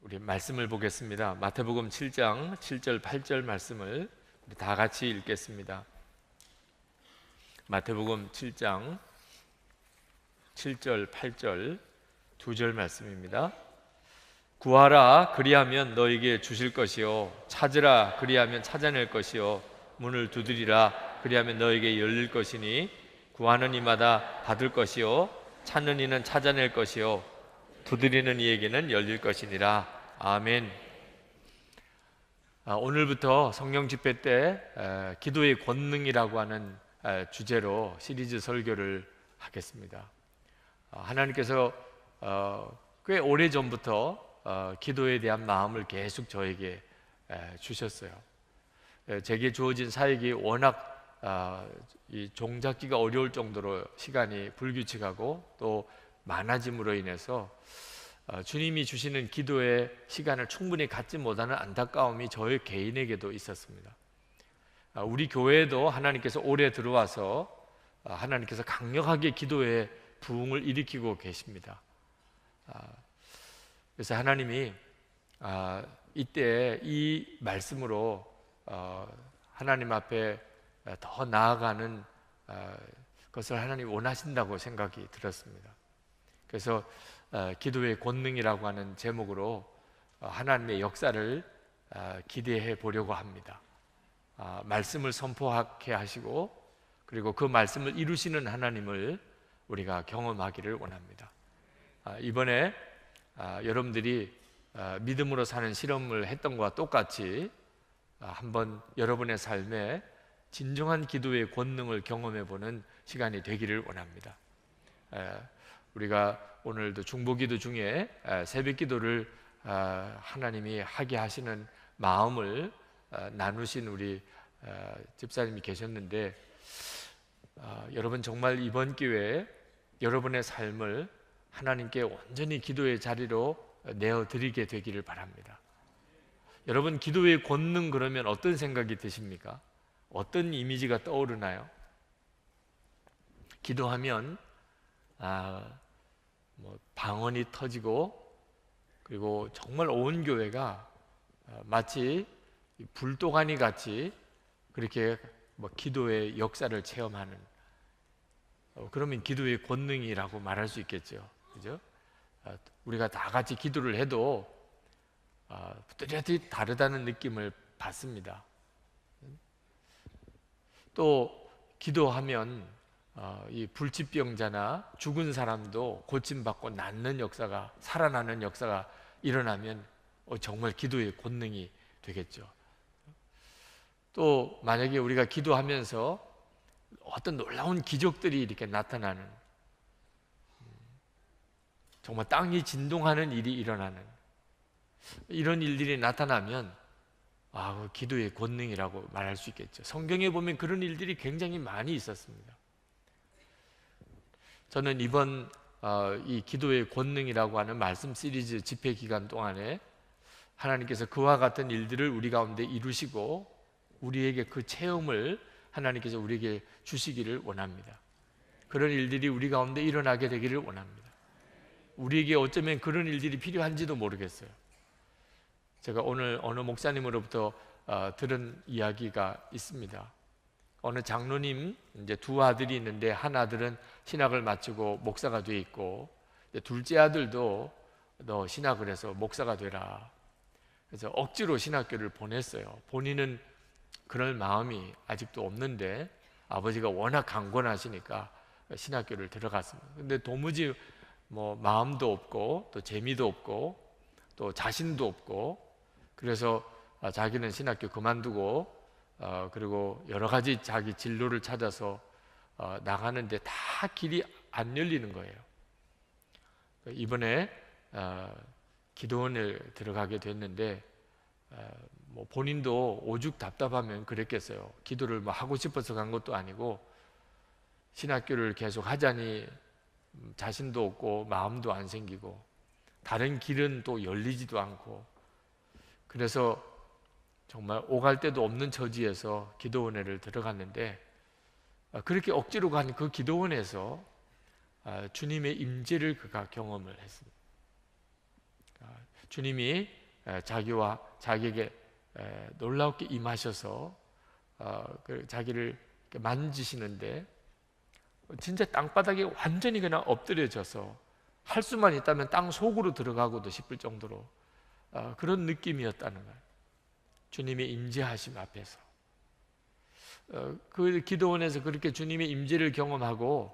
우리 말씀을 보겠습니다. 마태복음 7장 7절 8절 말씀을 우리 다 같이 읽겠습니다. 마태복음 7장 7절 8절 두 절 말씀입니다. 구하라 그리하면 너에게 주실 것이요 찾으라 그리하면 찾아낼 것이요 문을 두드리라 그리하면 너에게 열릴 것이니 구하는 이마다 받을 것이요 찾는 이는 찾아낼 것이요 두드리는 이에게는 열릴 것이니라. 아멘. 오늘부터 성령 집회 때 기도의 권능이라고 하는 주제로 시리즈 설교를 하겠습니다. 하나님께서 꽤 오래전부터 기도에 대한 마음을 계속 저에게 주셨어요. 제게 주어진 사역이 워낙 이 종잡기가 어려울 정도로 시간이 불규칙하고 또 많아짐으로 인해서 주님이 주시는 기도의 시간을 충분히 갖지 못하는 안타까움이 저의 개인에게도 있었습니다. 우리 교회에도 하나님께서 올해 들어와서 하나님께서 강력하게 기도의 부흥을 일으키고 계십니다. 그래서 하나님이 이때 이 말씀으로 하나님 앞에 더 나아가는 것을 하나님이 원하신다고 생각이 들었습니다. 그래서 기도의 권능이라고 하는 제목으로 하나님의 역사를 기대해 보려고 합니다. 말씀을 선포하게 하시고 그리고 그 말씀을 이루시는 하나님을 우리가 경험하기를 원합니다. 이번에 여러분들이 믿음으로 사는 실험을 했던 것과 똑같이 한번 여러분의 삶에 진정한 기도의 권능을 경험해 보는 시간이 되기를 원합니다. 우리가 오늘도 중보기도 중에 새벽기도를 하나님이 하게 하시는 마음을 나누신 우리 집사님이 계셨는데 여러분 정말 이번 기회에 여러분의 삶을 하나님께 온전히 기도의 자리로 내어드리게 되기를 바랍니다. 여러분 기도의 권능 그러면 어떤 생각이 드십니까? 어떤 이미지가 떠오르나요? 기도하면 방언이 터지고 그리고 정말 온 교회가 마치 불도가니 같이 그렇게 기도의 역사를 체험하는 그러면 기도의 권능이라고 말할 수 있겠죠. 그죠? 우리가 다 같이 기도를 해도 뚜렷이 다르다는 느낌을 받습니다. 또 기도하면 이 불치병자나 죽은 사람도 고침받고 낫는 역사가 살아나는 역사가 일어나면 정말 기도의 권능이 되겠죠. 또 만약에 우리가 기도하면서 어떤 놀라운 기적들이 이렇게 나타나는 정말 땅이 진동하는 일이 일어나는 이런 일들이 나타나면 기도의 권능이라고 말할 수 있겠죠. 성경에 보면 그런 일들이 굉장히 많이 있었습니다. 저는 이번 이 기도의 권능이라고 하는 말씀 시리즈 집회 기간 동안에 하나님께서 그와 같은 일들을 우리 가운데 이루시고 우리에게 그 체험을 하나님께서 우리에게 주시기를 원합니다. 그런 일들이 우리 가운데 일어나게 되기를 원합니다. 우리에게 어쩌면 그런 일들이 필요한지도 모르겠어요. 제가 오늘 어느 목사님으로부터 들은 이야기가 있습니다. 어느 장로님 이제 두 아들이 있는데 한 아들은 신학을 마치고 목사가 돼 있고 둘째 아들도 너 신학을 해서 목사가 되라. 그래서 억지로 신학교를 보냈어요. 본인은 그럴 마음이 아직도 없는데 아버지가 워낙 강권하시니까 신학교를 들어갔습니다. 근데 도무지 마음도 없고 또 재미도 없고 또 자신도 없고 그래서 자기는 신학교 그만두고 그리고 여러 가지 자기 진로를 찾아서 나가는데 다 길이 안 열리는 거예요. 이번에 기도원을 들어가게 됐는데 본인도 오죽 답답하면 그랬겠어요. 기도를 하고 싶어서 간 것도 아니고 신학교를 계속 하자니 자신도 없고 마음도 안 생기고 다른 길은 또 열리지도 않고 그래서 정말 오갈 데도 없는 처지에서 기도원회를 들어갔는데 그렇게 억지로 간 그 기도원에서 주님의 임재를 그가 경험을 했습니다. 주님이 자기와 자기에게 놀랍게 임하셔서 자기를 만지시는데 진짜 땅바닥에 완전히 그냥 엎드려져서 할 수만 있다면 땅 속으로 들어가고도 싶을 정도로 그런 느낌이었다는 거예요. 주님의 임재하심 앞에서 그 기도원에서 그렇게 주님의 임재를 경험하고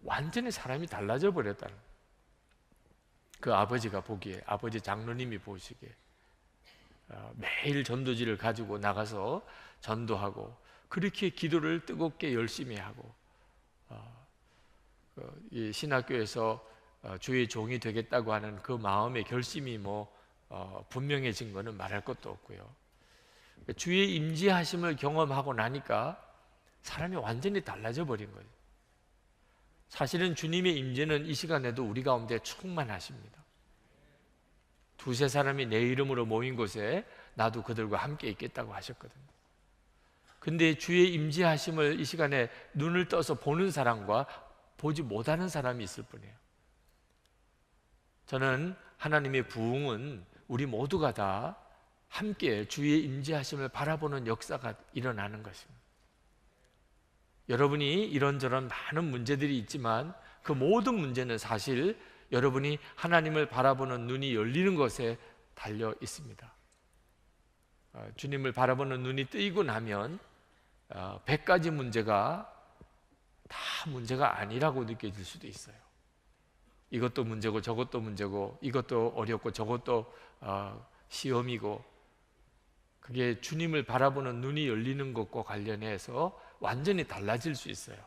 완전히 사람이 달라져 버렸다는 거예요. 그 아버지가 보기에, 아버지 장로님이 보시기에 매일 전도지를 가지고 나가서 전도하고 그렇게 기도를 뜨겁게 열심히 하고 이 신학교에서 주의 종이 되겠다고 하는 그 마음의 결심이 분명해진 것은 말할 것도 없고요. 주의 임재하심을 경험하고 나니까 사람이 완전히 달라져 버린 거예요. 사실은 주님의 임재는 이 시간에도 우리 가운데 충만하십니다. 두세 사람이 내 이름으로 모인 곳에 나도 그들과 함께 있겠다고 하셨거든요. 근데 주의 임재하심을 이 시간에 눈을 떠서 보는 사람과 보지 못하는 사람이 있을 뿐이에요. 저는 하나님의 부흥은 우리 모두가 다 함께 주의 임재하심을 바라보는 역사가 일어나는 것입니다. 여러분이 이런저런 많은 문제들이 있지만 그 모든 문제는 사실 여러분이 하나님을 바라보는 눈이 열리는 것에 달려 있습니다. 주님을 바라보는 눈이 뜨이고 나면 100가지 문제가 다 문제가 아니라고 느껴질 수도 있어요. 이것도 문제고 저것도 문제고 이것도 어렵고 저것도 시험이고, 그게 주님을 바라보는 눈이 열리는 것과 관련해서 완전히 달라질 수 있어요.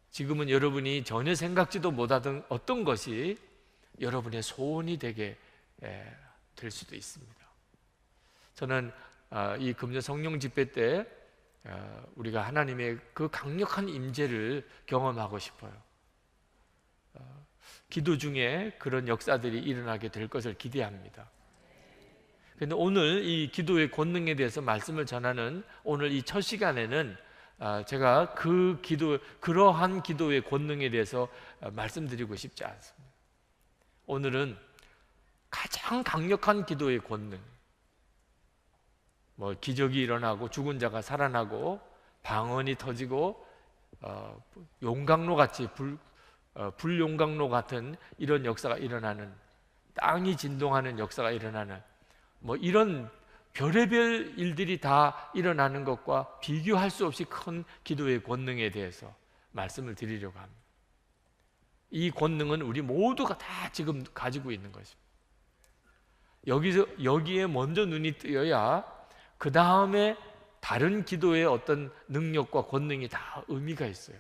지금은 여러분이 전혀 생각지도 못하던 어떤 것이 여러분의 소원이 되게 될 수도 있습니다. 저는 이 금년 성령 집회 때 우리가 하나님의 그 강력한 임재를 경험하고 싶어요. 기도 중에 그런 역사들이 일어나게 될 것을 기대합니다. 그런데 오늘 이 기도의 권능에 대해서 말씀을 전하는 오늘 이 첫 시간에는 제가 그러한 기도의 권능에 대해서 말씀드리고 싶지 않습니다. 오늘은 가장 강력한 기도의 권능, 기적이 일어나고 죽은 자가 살아나고 방언이 터지고 용광로 같이 불용광로 같은 이런 역사가 일어나는, 땅이 진동하는 역사가 일어나는 이런 별의별 일들이 다 일어나는 것과 비교할 수 없이 큰 기도의 권능에 대해서 말씀을 드리려고 합니다. 이 권능은 우리 모두가 다 지금 가지고 있는 것입니다. 여기에 먼저 눈이 뜨여야 그 다음에 다른 기도의 어떤 능력과 권능이 다 의미가 있어요.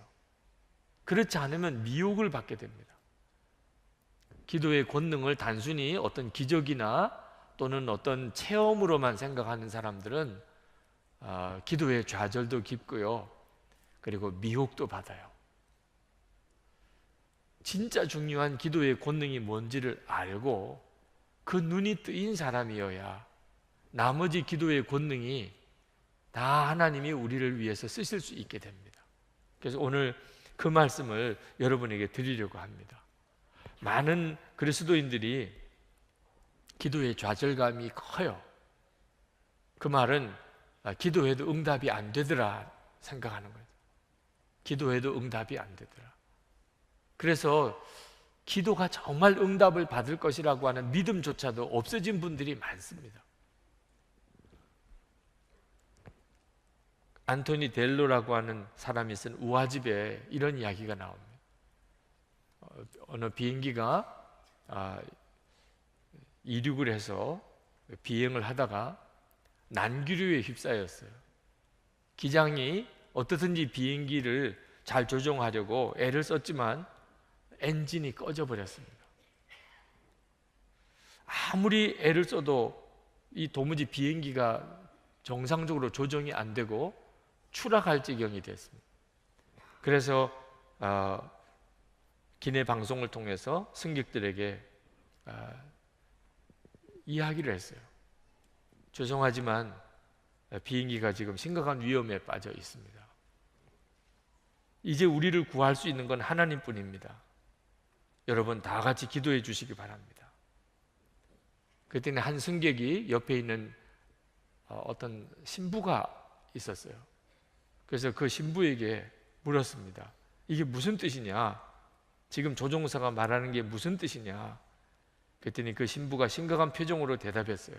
그렇지 않으면 미혹을 받게 됩니다. 기도의 권능을 단순히 어떤 기적이나 또는 어떤 체험으로만 생각하는 사람들은 기도의 좌절도 깊고요, 그리고 미혹도 받아요. 진짜 중요한 기도의 권능이 뭔지를 알고 그 눈이 뜨인 사람이어야 나머지 기도의 권능이 다 하나님이 우리를 위해서 쓰실 수 있게 됩니다. 그래서 오늘 그 말씀을 여러분에게 드리려고 합니다. 많은 그리스도인들이 기도의 좌절감이 커요. 그 말은 기도해도 응답이 안 되더라 생각하는 거예요. 기도해도 응답이 안 되더라. 그래서 기도가 정말 응답을 받을 것이라고 하는 믿음조차도 없어진 분들이 많습니다. 안토니 델로라고 하는 사람이 쓴 우화집에 이런 이야기가 나옵니다. 어느 비행기가 이륙을 해서 비행을 하다가 난기류에 휩싸였어요. 기장이 어떻든지 비행기를 잘 조종하려고 애를 썼지만 엔진이 꺼져 버렸습니다. 아무리 애를 써도 이 도무지 비행기가 정상적으로 조정이 안 되고 추락할 지경이 됐습니다. 그래서 기내 방송을 통해서 승객들에게 이야기를 했어요. 죄송하지만 비행기가 지금 심각한 위험에 빠져 있습니다. 이제 우리를 구할 수 있는 건 하나님뿐입니다. 여러분 다 같이 기도해 주시기 바랍니다. 그때는 한 승객이 옆에 있는 어떤 신부가 있었어요. 그래서 그 신부에게 물었습니다. 이게 무슨 뜻이냐? 지금 조종사가 말하는 게 무슨 뜻이냐? 그랬더니 그 신부가 심각한 표정으로 대답했어요.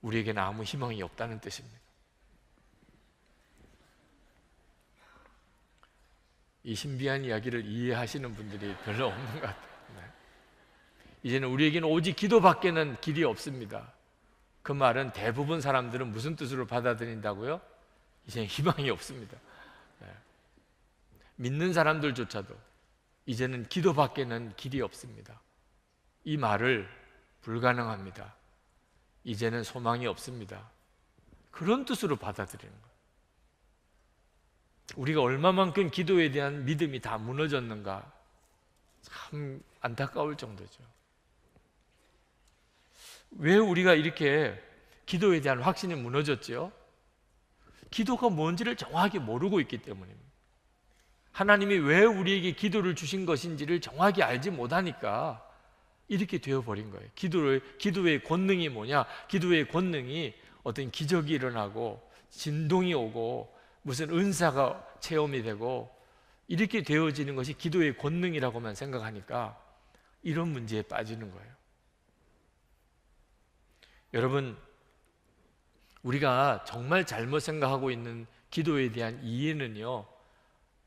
우리에게는 아무 희망이 없다는 뜻입니다. 이 신비한 이야기를 이해하시는 분들이 별로 없는 것 같아요. 네. 이제는 우리에게는 오직 기도밖에는 길이 없습니다. 그 말은 대부분 사람들은 무슨 뜻으로 받아들인다고요? 이제 희망이 없습니다. 네. 믿는 사람들조차도 이제는 기도밖에는 길이 없습니다. 이 말을 불가능합니다. 이제는 소망이 없습니다. 그런 뜻으로 받아들이는 거예요. 우리가 얼마만큼 기도에 대한 믿음이 다 무너졌는가 참 안타까울 정도죠. 왜 우리가 이렇게 기도에 대한 확신이 무너졌죠? 기도가 뭔지를 정확히 모르고 있기 때문입니다. 하나님이 왜 우리에게 기도를 주신 것인지를 정확히 알지 못하니까 이렇게 되어버린 거예요. 기도의 권능이 뭐냐? 기도의 권능이 어떤 기적이 일어나고 진동이 오고 무슨 은사가 체험이 되고 이렇게 되어지는 것이 기도의 권능이라고만 생각하니까 이런 문제에 빠지는 거예요. 여러분, 우리가 정말 잘못 생각하고 있는 기도에 대한 이해는요,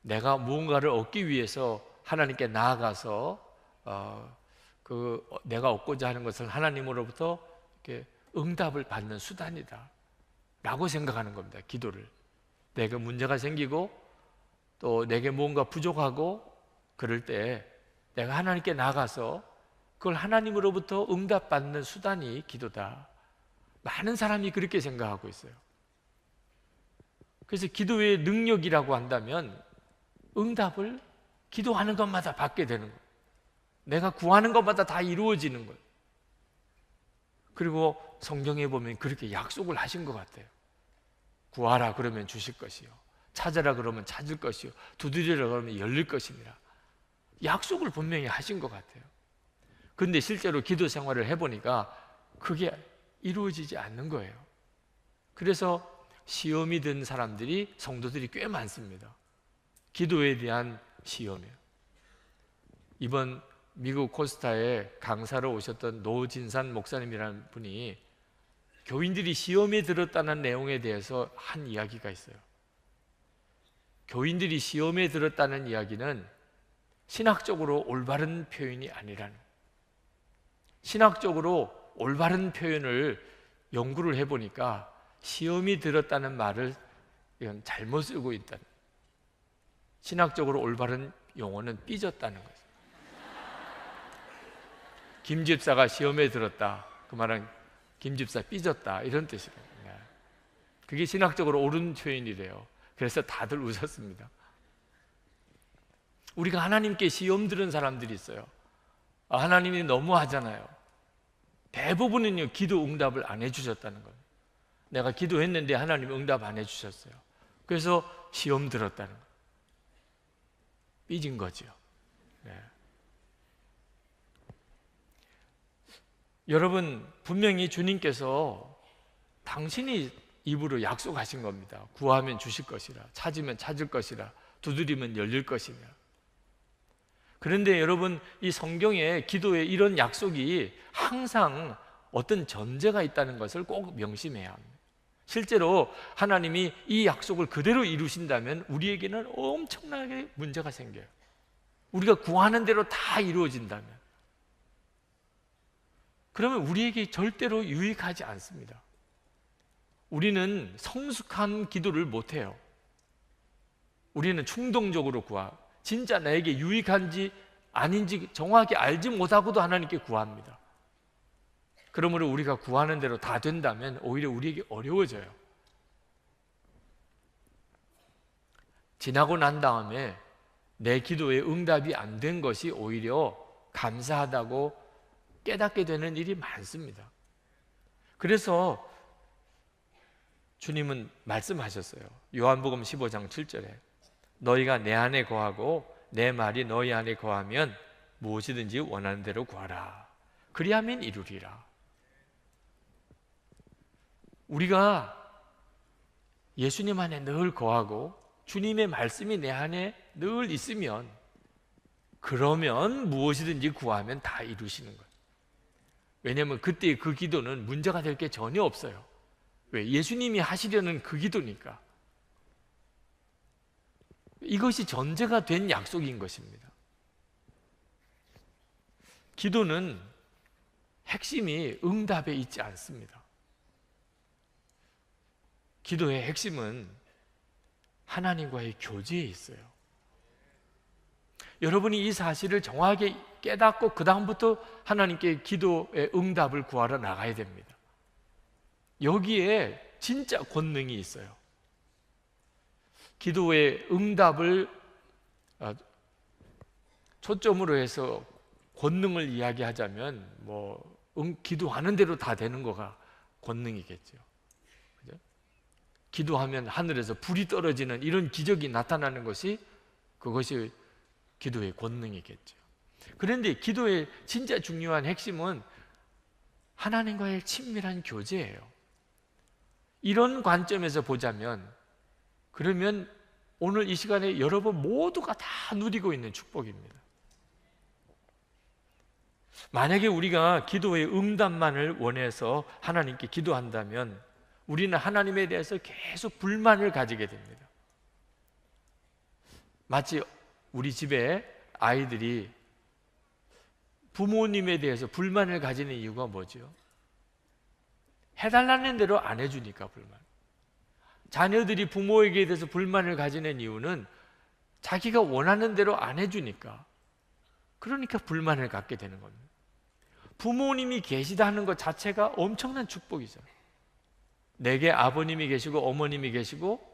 내가 무언가를 얻기 위해서 하나님께 나아가서 내가 얻고자 하는 것을 하나님으로부터 이렇게 응답을 받는 수단이다 라고 생각하는 겁니다. 기도를. 내가 문제가 생기고 또 내게 무언가 부족하고 그럴 때 내가 하나님께 나가서 그걸 하나님으로부터 응답받는 수단이 기도다. 많은 사람이 그렇게 생각하고 있어요. 그래서 기도의 능력이라고 한다면 응답을 기도하는 것마다 받게 되는 거예요. 내가 구하는 것마다 다 이루어지는 거예요. 그리고 성경에 보면 그렇게 약속을 하신 것 같아요. 구하라 그러면 주실 것이요, 찾으라 그러면 찾을 것이요, 두드리라 그러면 열릴 것이니라. 약속을 분명히 하신 것 같아요. 그런데 실제로 기도 생활을 해보니까 그게 이루어지지 않는 거예요. 그래서 시험이 든 사람들이, 성도들이 꽤 많습니다. 기도에 대한 시험이에요. 이번 미국 코스타에 강사로 오셨던 노진산 목사님이라는 분이 교인들이 시험에 들었다는 내용에 대해서 한 이야기가 있어요. 교인들이 시험에 들었다는 이야기는 신학적으로 올바른 표현이 아니라는, 신학적으로 올바른 표현을 연구를 해보니까 시험이 들었다는 말을 이건 잘못 쓰고 있다는, 신학적으로 올바른 용어는 삐졌다는 거죠. 김 집사가 시험에 들었다, 그 말은 김 집사 삐졌다 이런 뜻이거든요. 그게 신학적으로 옳은 표현이래요. 그래서 다들 웃었습니다. 우리가 하나님께 시험 들은 사람들이 있어요. 하나님이 너무하잖아요. 대부분은요, 기도 응답을 안 해주셨다는 거예요. 내가 기도했는데 하나님이 응답 안 해주셨어요. 그래서 시험 들었다는 거예요. 삐진 거죠. 네. 여러분, 분명히 주님께서 당신이 입으로 약속하신 겁니다. 구하면 주실 것이라, 찾으면 찾을 것이라, 두드리면 열릴 것이라. 그런데 여러분, 이 성경에 기도에 이런 약속이 항상 어떤 전제가 있다는 것을 꼭 명심해야 합니다. 실제로 하나님이 이 약속을 그대로 이루신다면 우리에게는 엄청나게 문제가 생겨요. 우리가 구하는 대로 다 이루어진다면, 그러면 우리에게 절대로 유익하지 않습니다. 우리는 성숙한 기도를 못해요. 우리는 충동적으로 진짜 나에게 유익한지 아닌지 정확히 알지 못하고도 하나님께 구합니다. 그러므로 우리가 구하는 대로 다 된다면 오히려 우리에게 어려워져요. 지나고 난 다음에 내 기도에 응답이 안 된 것이 오히려 감사하다고 깨닫게 되는 일이 많습니다. 그래서 주님은 말씀하셨어요. 요한복음 15장 7절에 너희가 내 안에 거하고 내 말이 너희 안에 거하면 무엇이든지 원하는 대로 구하라. 그리하면 이루리라. 우리가 예수님 안에 늘 거하고 주님의 말씀이 내 안에 늘 있으면, 그러면 무엇이든지 구하면 다 이루시는 거예요. 왜냐하면 그때 그 기도는 문제가 될 게 전혀 없어요. 왜? 예수님이 하시려는 그 기도니까. 이것이 전제가 된 약속인 것입니다. 기도는 핵심이 응답에 있지 않습니다. 기도의 핵심은 하나님과의 교제에 있어요. 여러분이 이 사실을 정확하게 깨닫고 그 다음부터 하나님께 기도의 응답을 구하러 나가야 됩니다. 여기에 진짜 권능이 있어요. 기도의 응답을 초점으로 해서 권능을 이야기하자면 기도하는 대로 다 되는 거가 권능이겠죠. 그죠? 기도하면 하늘에서 불이 떨어지는 이런 기적이 나타나는 것이, 그것이 기도의 권능이겠죠. 그런데 기도의 진짜 중요한 핵심은 하나님과의 친밀한 교제예요. 이런 관점에서 보자면, 그러면 오늘 이 시간에 여러분 모두가 다 누리고 있는 축복입니다. 만약에 우리가 기도의 응답만을 원해서 하나님께 기도한다면 우리는 하나님에 대해서 계속 불만을 가지게 됩니다. 마치 우리 집에 아이들이 부모님에 대해서 불만을 가지는 이유가 뭐죠? 해달라는 대로 안 해주니까 불만. 자녀들이 부모에게 대해서 불만을 가지는 이유는 자기가 원하는 대로 안 해주니까, 그러니까 불만을 갖게 되는 겁니다. 부모님이 계시다는 것 자체가 엄청난 축복이죠. 내게 아버님이 계시고 어머님이 계시고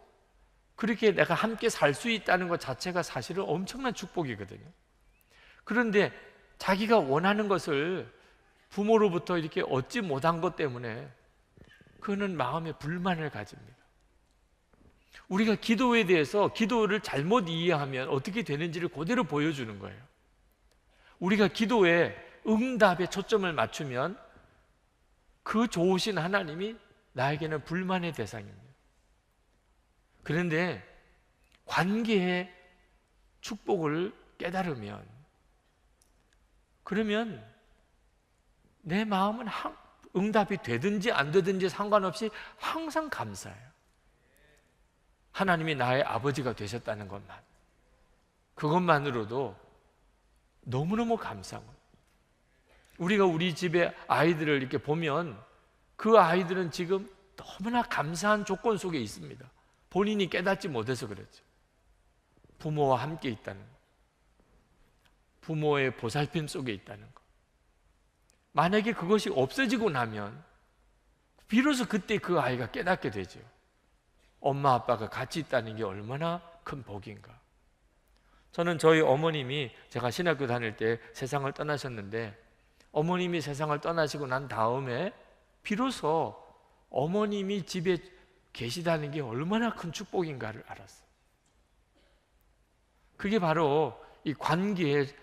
그렇게 내가 함께 살 수 있다는 것 자체가 사실은 엄청난 축복이거든요. 그런데 자기가 원하는 것을 부모로부터 이렇게 얻지 못한 것 때문에 그는 마음에 불만을 가집니다. 우리가 기도에 대해서 기도를 잘못 이해하면 어떻게 되는지를 그대로 보여주는 거예요. 우리가 기도에 응답에 초점을 맞추면 그 좋으신 하나님이 나에게는 불만의 대상입니다. 그런데 관계의 축복을 깨달으면, 그러면 내 마음은 응답이 되든지 안 되든지 상관없이 항상 감사해요. 하나님이 나의 아버지가 되셨다는 것만, 그것만으로도 너무너무 감사한 거예요. 우리가 우리 집에 아이들을 이렇게 보면 그 아이들은 지금 너무나 감사한 조건 속에 있습니다. 본인이 깨닫지 못해서 그렇죠. 부모와 함께 있다는 것, 부모의 보살핌 속에 있다는 것. 만약에 그것이 없어지고 나면 비로소 그때 그 아이가 깨닫게 되죠. 엄마 아빠가 같이 있다는 게 얼마나 큰 복인가. 저는 저희 어머님이, 제가 신학교 다닐 때 세상을 떠나셨는데, 어머님이 세상을 떠나시고 난 다음에 비로소 어머님이 집에 계시다는 게 얼마나 큰 축복인가를 알았어요. 그게 바로 이 관계의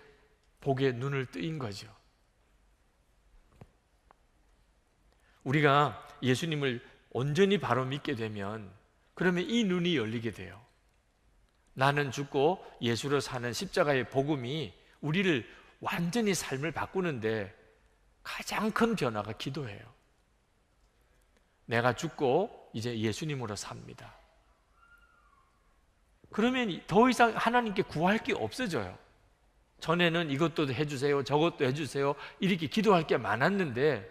복에 눈을 뜨인 거죠. 우리가 예수님을 온전히 바로 믿게 되면 그러면 이 눈이 열리게 돼요. 나는 죽고 예수로 사는 십자가의 복음이 우리를 완전히 삶을 바꾸는데 가장 큰 변화가 기도예요. 내가 죽고 이제 예수님으로 삽니다. 그러면 더 이상 하나님께 구할 게 없어져요. 전에는 이것도 해주세요, 저것도 해주세요, 이렇게 기도할 게 많았는데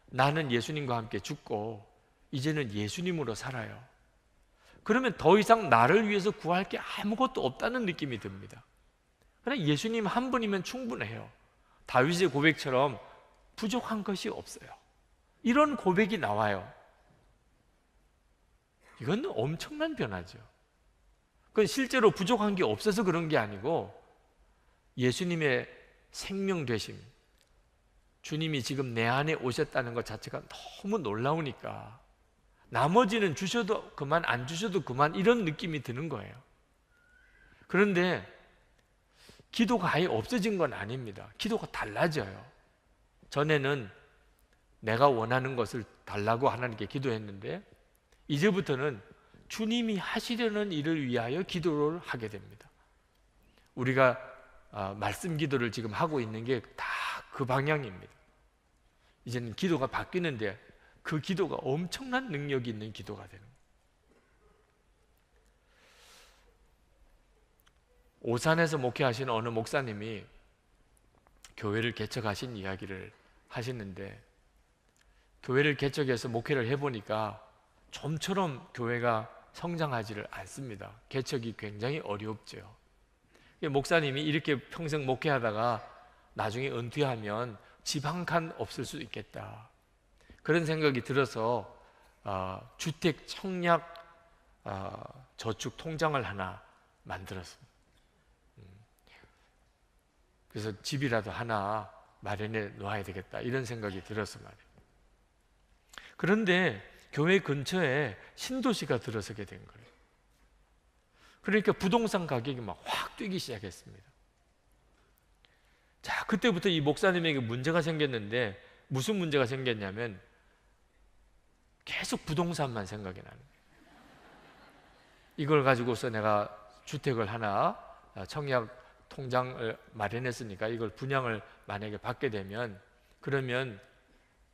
나는 예수님과 함께 죽고 이제는 예수님으로 살아요. 그러면 더 이상 나를 위해서 구할 게 아무것도 없다는 느낌이 듭니다. 그냥 예수님 한 분이면 충분해요. 다윗의 고백처럼 부족한 것이 없어요. 이런 고백이 나와요. 이건 엄청난 변화죠. 그건 실제로 부족한 게 없어서 그런 게 아니고 예수님의 생명 되심, 주님이 지금 내 안에 오셨다는 것 자체가 너무 놀라우니까 나머지는 주셔도 그만, 안 주셔도 그만, 이런 느낌이 드는 거예요. 그런데 기도가 아예 없어진 건 아닙니다. 기도가 달라져요. 전에는 내가 원하는 것을 달라고 하나님께 기도했는데 이제부터는 주님이 하시려는 일을 위하여 기도를 하게 됩니다. 우리가 말씀 기도를 지금 하고 있는 게 다 그 방향입니다. 이제는 기도가 바뀌는데 그 기도가 엄청난 능력이 있는 기도가 되는 거예요. 오산에서 목회하시는 어느 목사님이 교회를 개척하신 이야기를 하시는데, 교회를 개척해서 목회를 해보니까 좀처럼 교회가 성장하지를 않습니다. 개척이 굉장히 어렵죠. 목사님이 이렇게 평생 목회하다가 나중에 은퇴하면 집 한 칸 없을 수 있겠다, 그런 생각이 들어서 주택 청약 저축 통장을 하나 만들었습니다. 그래서 집이라도 하나 마련해 놓아야 되겠다, 이런 생각이 들어서 말이에요. 그런데 교회 근처에 신도시가 들어서게 된 거예요. 그러니까 부동산 가격이 막 확 뛰기 시작했습니다. 자, 그때부터 이 목사님에게 문제가 생겼는데, 무슨 문제가 생겼냐면 계속 부동산만 생각이 나는 거예요. 이걸 가지고서 내가 주택을 하나 청약 통장을 마련했으니까 이걸 분양을 만약에 받게 되면, 그러면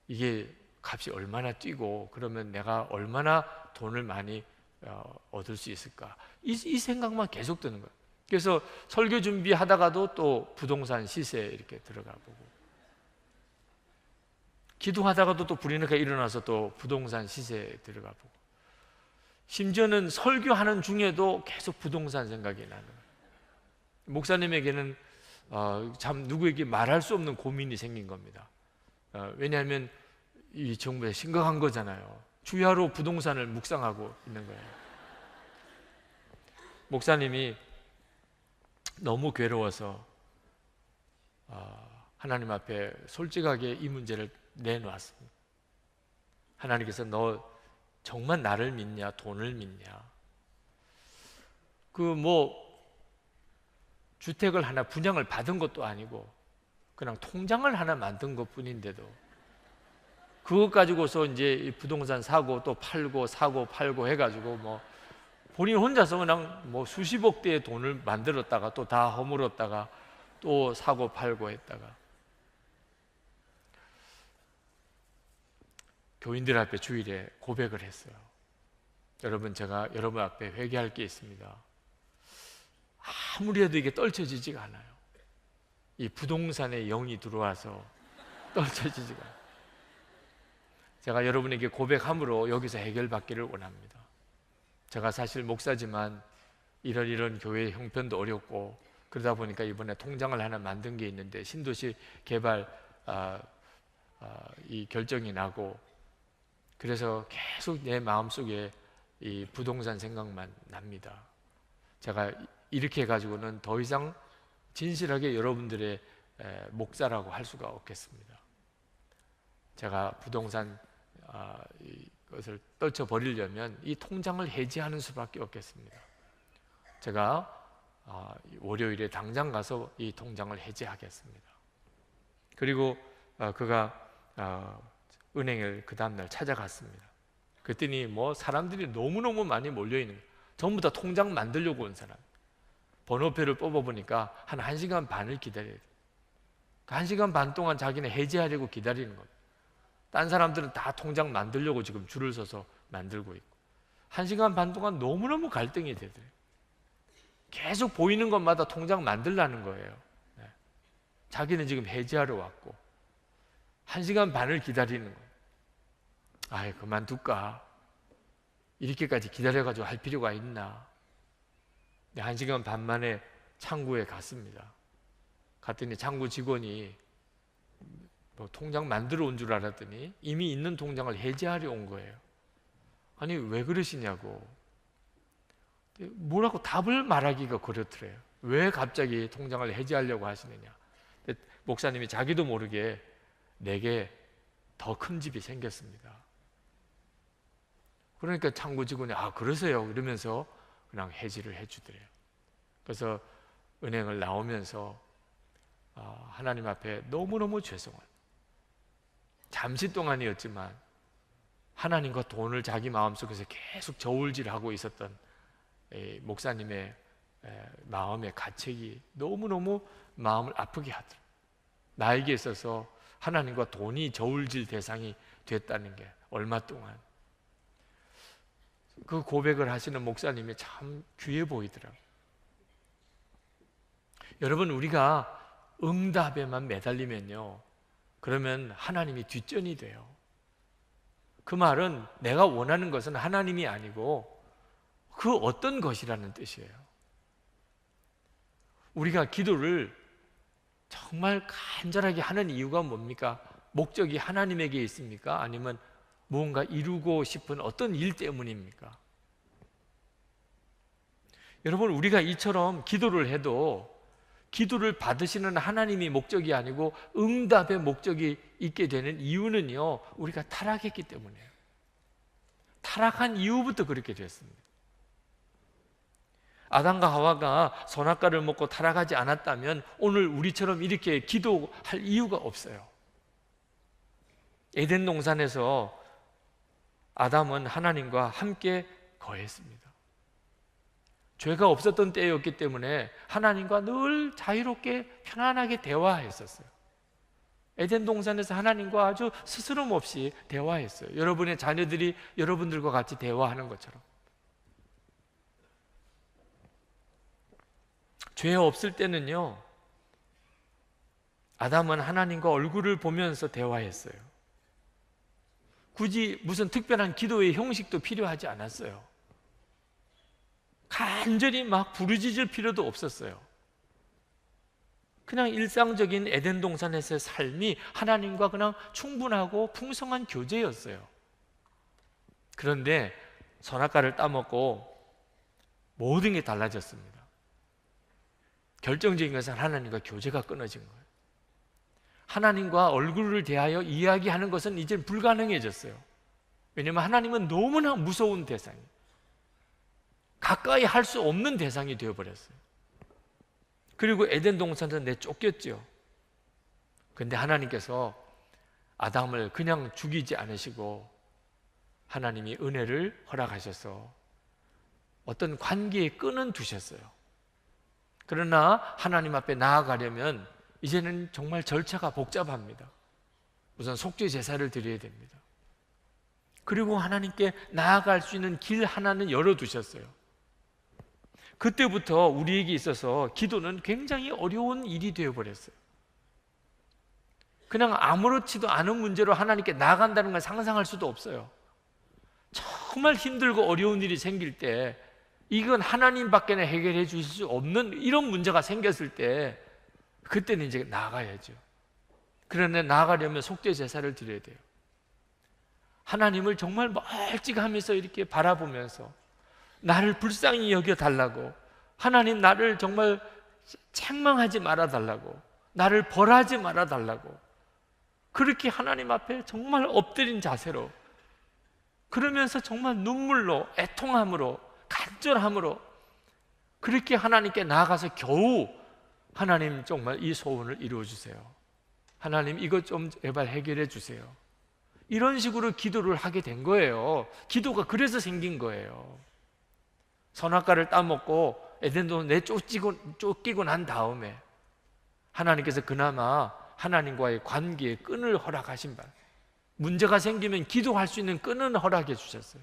이게 값이 얼마나 뛰고, 그러면 내가 얼마나 돈을 많이 얻을 수 있을까, 이 생각만 계속 드는 거예요. 그래서 설교 준비하다가도 또 부동산 시세에 이렇게 들어가 보고, 기도하다가도 또 불이니까 일어나서 또 부동산 시세에 들어가 보고, 심지어는 설교하는 중에도 계속 부동산 생각이 나는 거예요. 목사님에게는 참 누구에게 말할 수 없는 고민이 생긴 겁니다. 왜냐하면 이 정부에 심각한 거잖아요. 주야로 부동산을 묵상하고 있는 거예요. 목사님이 너무 괴로워서 하나님 앞에 솔직하게 이 문제를 내놓았습니다. 하나님께서 너 정말 나를 믿냐, 돈을 믿냐? 주택을 하나 분양을 받은 것도 아니고 그냥 통장을 하나 만든 것 뿐인데도 그것 가지고서 이제 부동산 사고 또 팔고 사고 팔고 해가지고 본인 혼자서 그냥 수십억 대의 돈을 만들었다가 또 다 허물었다가 또 사고 팔고 했다가, 교인들 앞에 주일에 고백을 했어요. 여러분, 제가 여러분 앞에 회개할 게 있습니다. 아무리 해도 이게 떨쳐지지가 않아요. 이 부동산의 영이 들어와서 떨쳐지지가 않아요. 제가 여러분에게 고백함으로 여기서 해결받기를 원합니다. 제가 사실 목사지만 이런 교회 형편도 어렵고 그러다 보니까 이번에 통장을 하나 만든 게 있는데, 신도시 개발 이 결정이 나고, 그래서 계속 내 마음속에 이 부동산 생각만 납니다. 제가 이렇게 해가지고는 더 이상 진실하게 여러분들의 목사라고 할 수가 없겠습니다. 제가 부동산 이것을 떨쳐버리려면 이 통장을 해지하는 수밖에 없겠습니다. 제가 월요일에 당장 가서 이 통장을 해지하겠습니다. 그리고 그가 은행을 그 다음날 찾아갔습니다. 그랬더니 사람들이 너무너무 많이 몰려있는 거예요. 전부 다 통장 만들려고 온 사람. 번호표를 뽑아보니까 한 1시간 반을 기다려야 돼요. 1시간 반 동안 자기는 해지하려고 기다리는 거예요. 딴 사람들은 다 통장 만들려고 지금 줄을 서서 만들고 있고, 1시간 반 동안 너무너무 갈등이 되더래요. 계속 보이는 것마다 통장 만들라는 거예요. 자기는 지금 해지하러 왔고 1시간 반을 기다리는 거예요. 아이, 그만둘까? 이렇게까지 기다려가지고 할 필요가 있나? 1시간 반 만에 창구에 갔습니다. 갔더니 창구 직원이 통장 만들어 온 줄 알았더니 이미 있는 통장을 해지하려 온 거예요. 아니, 왜 그러시냐고. 뭐라고 답을 말하기가 그렇더래요. 왜 갑자기 통장을 해지하려고 하시느냐. 목사님이 자기도 모르게 내게 더 큰 집이 생겼습니다. 그러니까 창구 직원이 그러세요? 이러면서 그냥 해지를 해주더래요. 그래서 은행을 나오면서 하나님 앞에 너무너무 죄송한, 잠시 동안이었지만 하나님과 돈을 자기 마음속에서 계속 저울질하고 있었던 목사님의 마음의 가책이 너무너무 마음을 아프게 하더라. 나에게 있어서 하나님과 돈이 저울질 대상이 됐다는 게 얼마 동안. 그 고백을 하시는 목사님이 참 귀해 보이더라고요. 여러분, 우리가 응답에만 매달리면요, 그러면 하나님이 뒷전이 돼요. 그 말은 내가 원하는 것은 하나님이 아니고 그 어떤 것이라는 뜻이에요. 우리가 기도를 정말 간절하게 하는 이유가 뭡니까? 목적이 하나님에게 있습니까? 아니면 무언가 이루고 싶은 어떤 일 때문입니까? 여러분, 우리가 이처럼 기도를 해도 기도를 받으시는 하나님이 목적이 아니고 응답의 목적이 있게 되는 이유는요, 우리가 타락했기 때문이에요. 타락한 이후부터 그렇게 됐습니다. 아담과 하와가 선악과를 먹고 타락하지 않았다면 오늘 우리처럼 이렇게 기도할 이유가 없어요. 에덴 동산에서 아담은 하나님과 함께 거했습니다. 죄가 없었던 때였기 때문에 하나님과 늘 자유롭게 편안하게 대화했었어요. 에덴 동산에서 하나님과 아주 스스럼 없이 대화했어요. 여러분의 자녀들이 여러분들과 같이 대화하는 것처럼. 죄 없을 때는요, 아담은 하나님과 얼굴을 보면서 대화했어요. 굳이 무슨 특별한 기도의 형식도 필요하지 않았어요. 간절히 막 부르짖을 필요도 없었어요. 그냥 일상적인 에덴 동산에서의 삶이 하나님과 그냥 충분하고 풍성한 교제였어요. 그런데 선악과를 따먹고 모든 게 달라졌습니다. 결정적인 것은 하나님과 교제가 끊어진 거예요. 하나님과 얼굴을 대하여 이야기하는 것은 이제 불가능해졌어요. 왜냐하면 하나님은 너무나 무서운 대상이에요. 가까이 할 수 없는 대상이 되어버렸어요. 그리고 에덴 동산에서 내쫓겼죠. 그런데 하나님께서 아담을 그냥 죽이지 않으시고 하나님이 은혜를 허락하셔서 어떤 관계의 끈은 두셨어요. 그러나 하나님 앞에 나아가려면 이제는 정말 절차가 복잡합니다. 우선 속죄 제사를 드려야 됩니다. 그리고 하나님께 나아갈 수 있는 길 하나는 열어두셨어요. 그때부터 우리에게 있어서 기도는 굉장히 어려운 일이 되어버렸어요. 그냥 아무렇지도 않은 문제로 하나님께 나아간다는 걸 상상할 수도 없어요. 정말 힘들고 어려운 일이 생길 때 이건 하나님밖에 해결해 주실 수 없는 이런 문제가 생겼을 때 그때는 이제 나아가야죠. 그런데 나아가려면 속죄 제사를 드려야 돼요. 하나님을 정말 멀찍하면서 이렇게 바라보면서 나를 불쌍히 여겨달라고, 하나님 나를 정말 책망하지 말아달라고, 나를 벌하지 말아달라고, 그렇게 하나님 앞에 정말 엎드린 자세로, 그러면서 정말 눈물로, 애통함으로, 간절함으로 그렇게 하나님께 나아가서 겨우 하나님 정말 이 소원을 이루어 주세요. 하나님 이것 좀 제발 해결해 주세요. 이런 식으로 기도를 하게 된 거예요. 기도가 그래서 생긴 거예요. 선악과를 따먹고 에덴동산 내쫓기고 난 다음에 하나님께서 그나마 하나님과의 관계의 끈을 허락하신 바, 문제가 생기면 기도할 수 있는 끈은 허락해 주셨어요.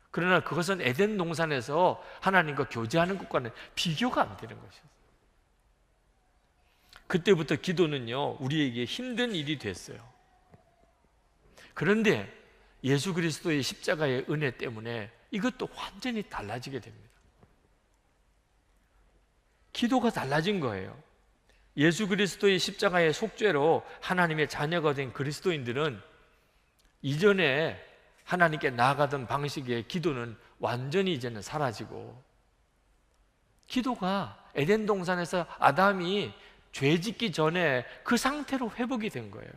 그러나 그것은 에덴 동산에서 하나님과 교제하는 것과는 비교가 안 되는 것이었어요. 그때부터 기도는요, 우리에게 힘든 일이 됐어요. 그런데 예수 그리스도의 십자가의 은혜 때문에 이것도 완전히 달라지게 됩니다. 기도가 달라진 거예요. 예수 그리스도의 십자가의 속죄로 하나님의 자녀가 된 그리스도인들은 이전에 하나님께 나아가던 방식의 기도는 완전히 이제는 사라지고, 기도가 에덴 동산에서 아담이 죄 짓기 전에 그 상태로 회복이 된 거예요.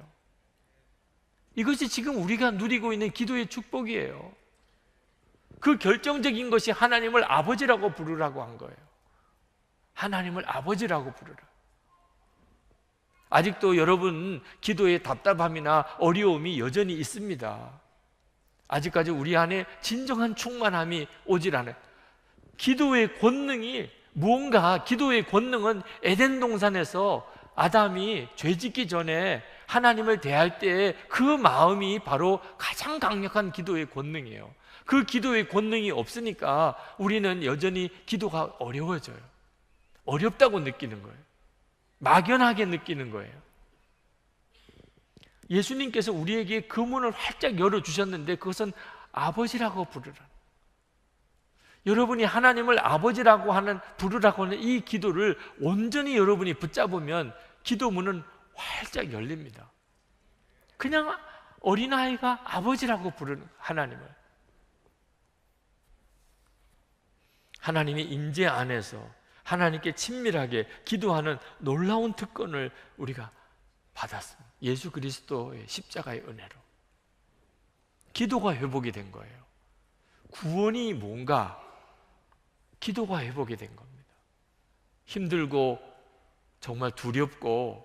이것이 지금 우리가 누리고 있는 기도의 축복이에요. 그 결정적인 것이 하나님을 아버지라고 부르라고 한 거예요. 하나님을 아버지라고 부르라. 아직도 여러분 기도에 답답함이나 어려움이 여전히 있습니다. 아직까지 우리 안에 진정한 충만함이 오질 않아요. 기도의 권능이 무언가, 기도의 권능은 에덴 동산에서 아담이 죄짓기 전에 하나님을 대할 때 그 마음이 바로 가장 강력한 기도의 권능이에요. 그 기도의 권능이 없으니까 우리는 여전히 기도가 어려워져요. 어렵다고 느끼는 거예요. 막연하게 느끼는 거예요. 예수님께서 우리에게 그 문을 활짝 열어주셨는데 그것은 아버지라고 부르라. 여러분이 하나님을 아버지라고 부르라고 하는 이 기도를 온전히 여러분이 붙잡으면 기도 문은 활짝 열립니다. 그냥 어린아이가 아버지라고 부르는 하나님을, 하나님의 임재 안에서 하나님께 친밀하게 기도하는 놀라운 특권을 우리가 받았습니다. 예수 그리스도의 십자가의 은혜로 기도가 회복이 된 거예요. 구원이 뭔가? 기도가 회복이 된 겁니다. 힘들고 정말 두렵고